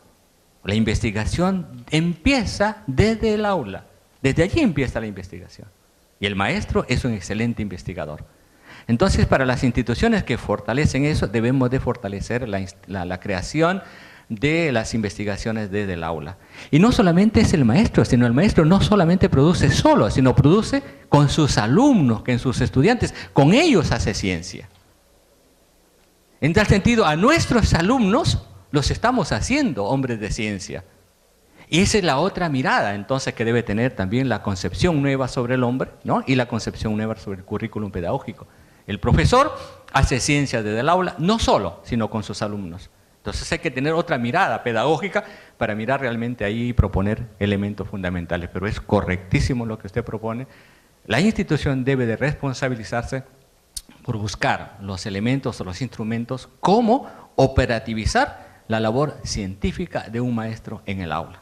La investigación empieza desde el aula, desde allí empieza la investigación. Y el maestro es un excelente investigador. Entonces, para las instituciones que fortalecen eso, debemos de fortalecer la creación de las investigaciones desde el aula. Y no solamente es el maestro, sino el maestro no solamente produce solo, sino produce con sus alumnos, con sus estudiantes, con ellos hace ciencia. En tal sentido, a nuestros alumnos los estamos haciendo hombres de ciencia. Y esa es la otra mirada, entonces, que debe tener también la concepción nueva sobre el hombre, ¿no? Y la concepción nueva sobre el currículum pedagógico. El profesor hace ciencia desde el aula, no solo, sino con sus alumnos. Entonces hay que tener otra mirada pedagógica para mirar realmente ahí y proponer elementos fundamentales. Pero es correctísimo lo que usted propone. La institución debe de responsabilizarse por buscar los elementos o los instrumentos, cómo operativizar la labor científica de un maestro en el aula.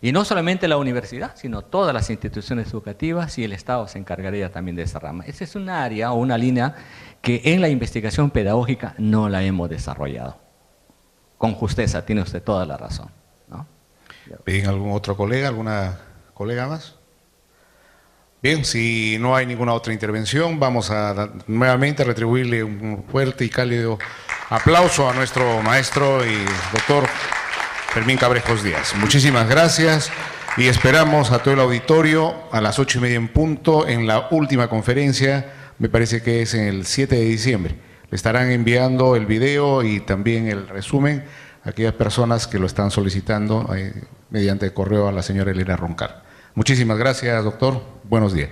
Y no solamente la universidad, sino todas las instituciones educativas, y el Estado se encargaría también de esa rama. Esa es un área o una línea que en la investigación pedagógica no la hemos desarrollado. Con justeza, tiene usted toda la razón, ¿no? Bien, ¿algún otro colega, alguna colega más? Bien, si no hay ninguna otra intervención, vamos a nuevamente retribuirle un fuerte y cálido aplauso a nuestro maestro y doctor Fermín Cabrejos Díaz. Muchísimas gracias y esperamos a todo el auditorio a las 8:30 en punto en la última conferencia, me parece que es en el 7 de diciembre. Le estarán enviando el video y también el resumen a aquellas personas que lo están solicitando mediante correo a la señora Elena Roncar. Muchísimas gracias, doctor. Buenos días.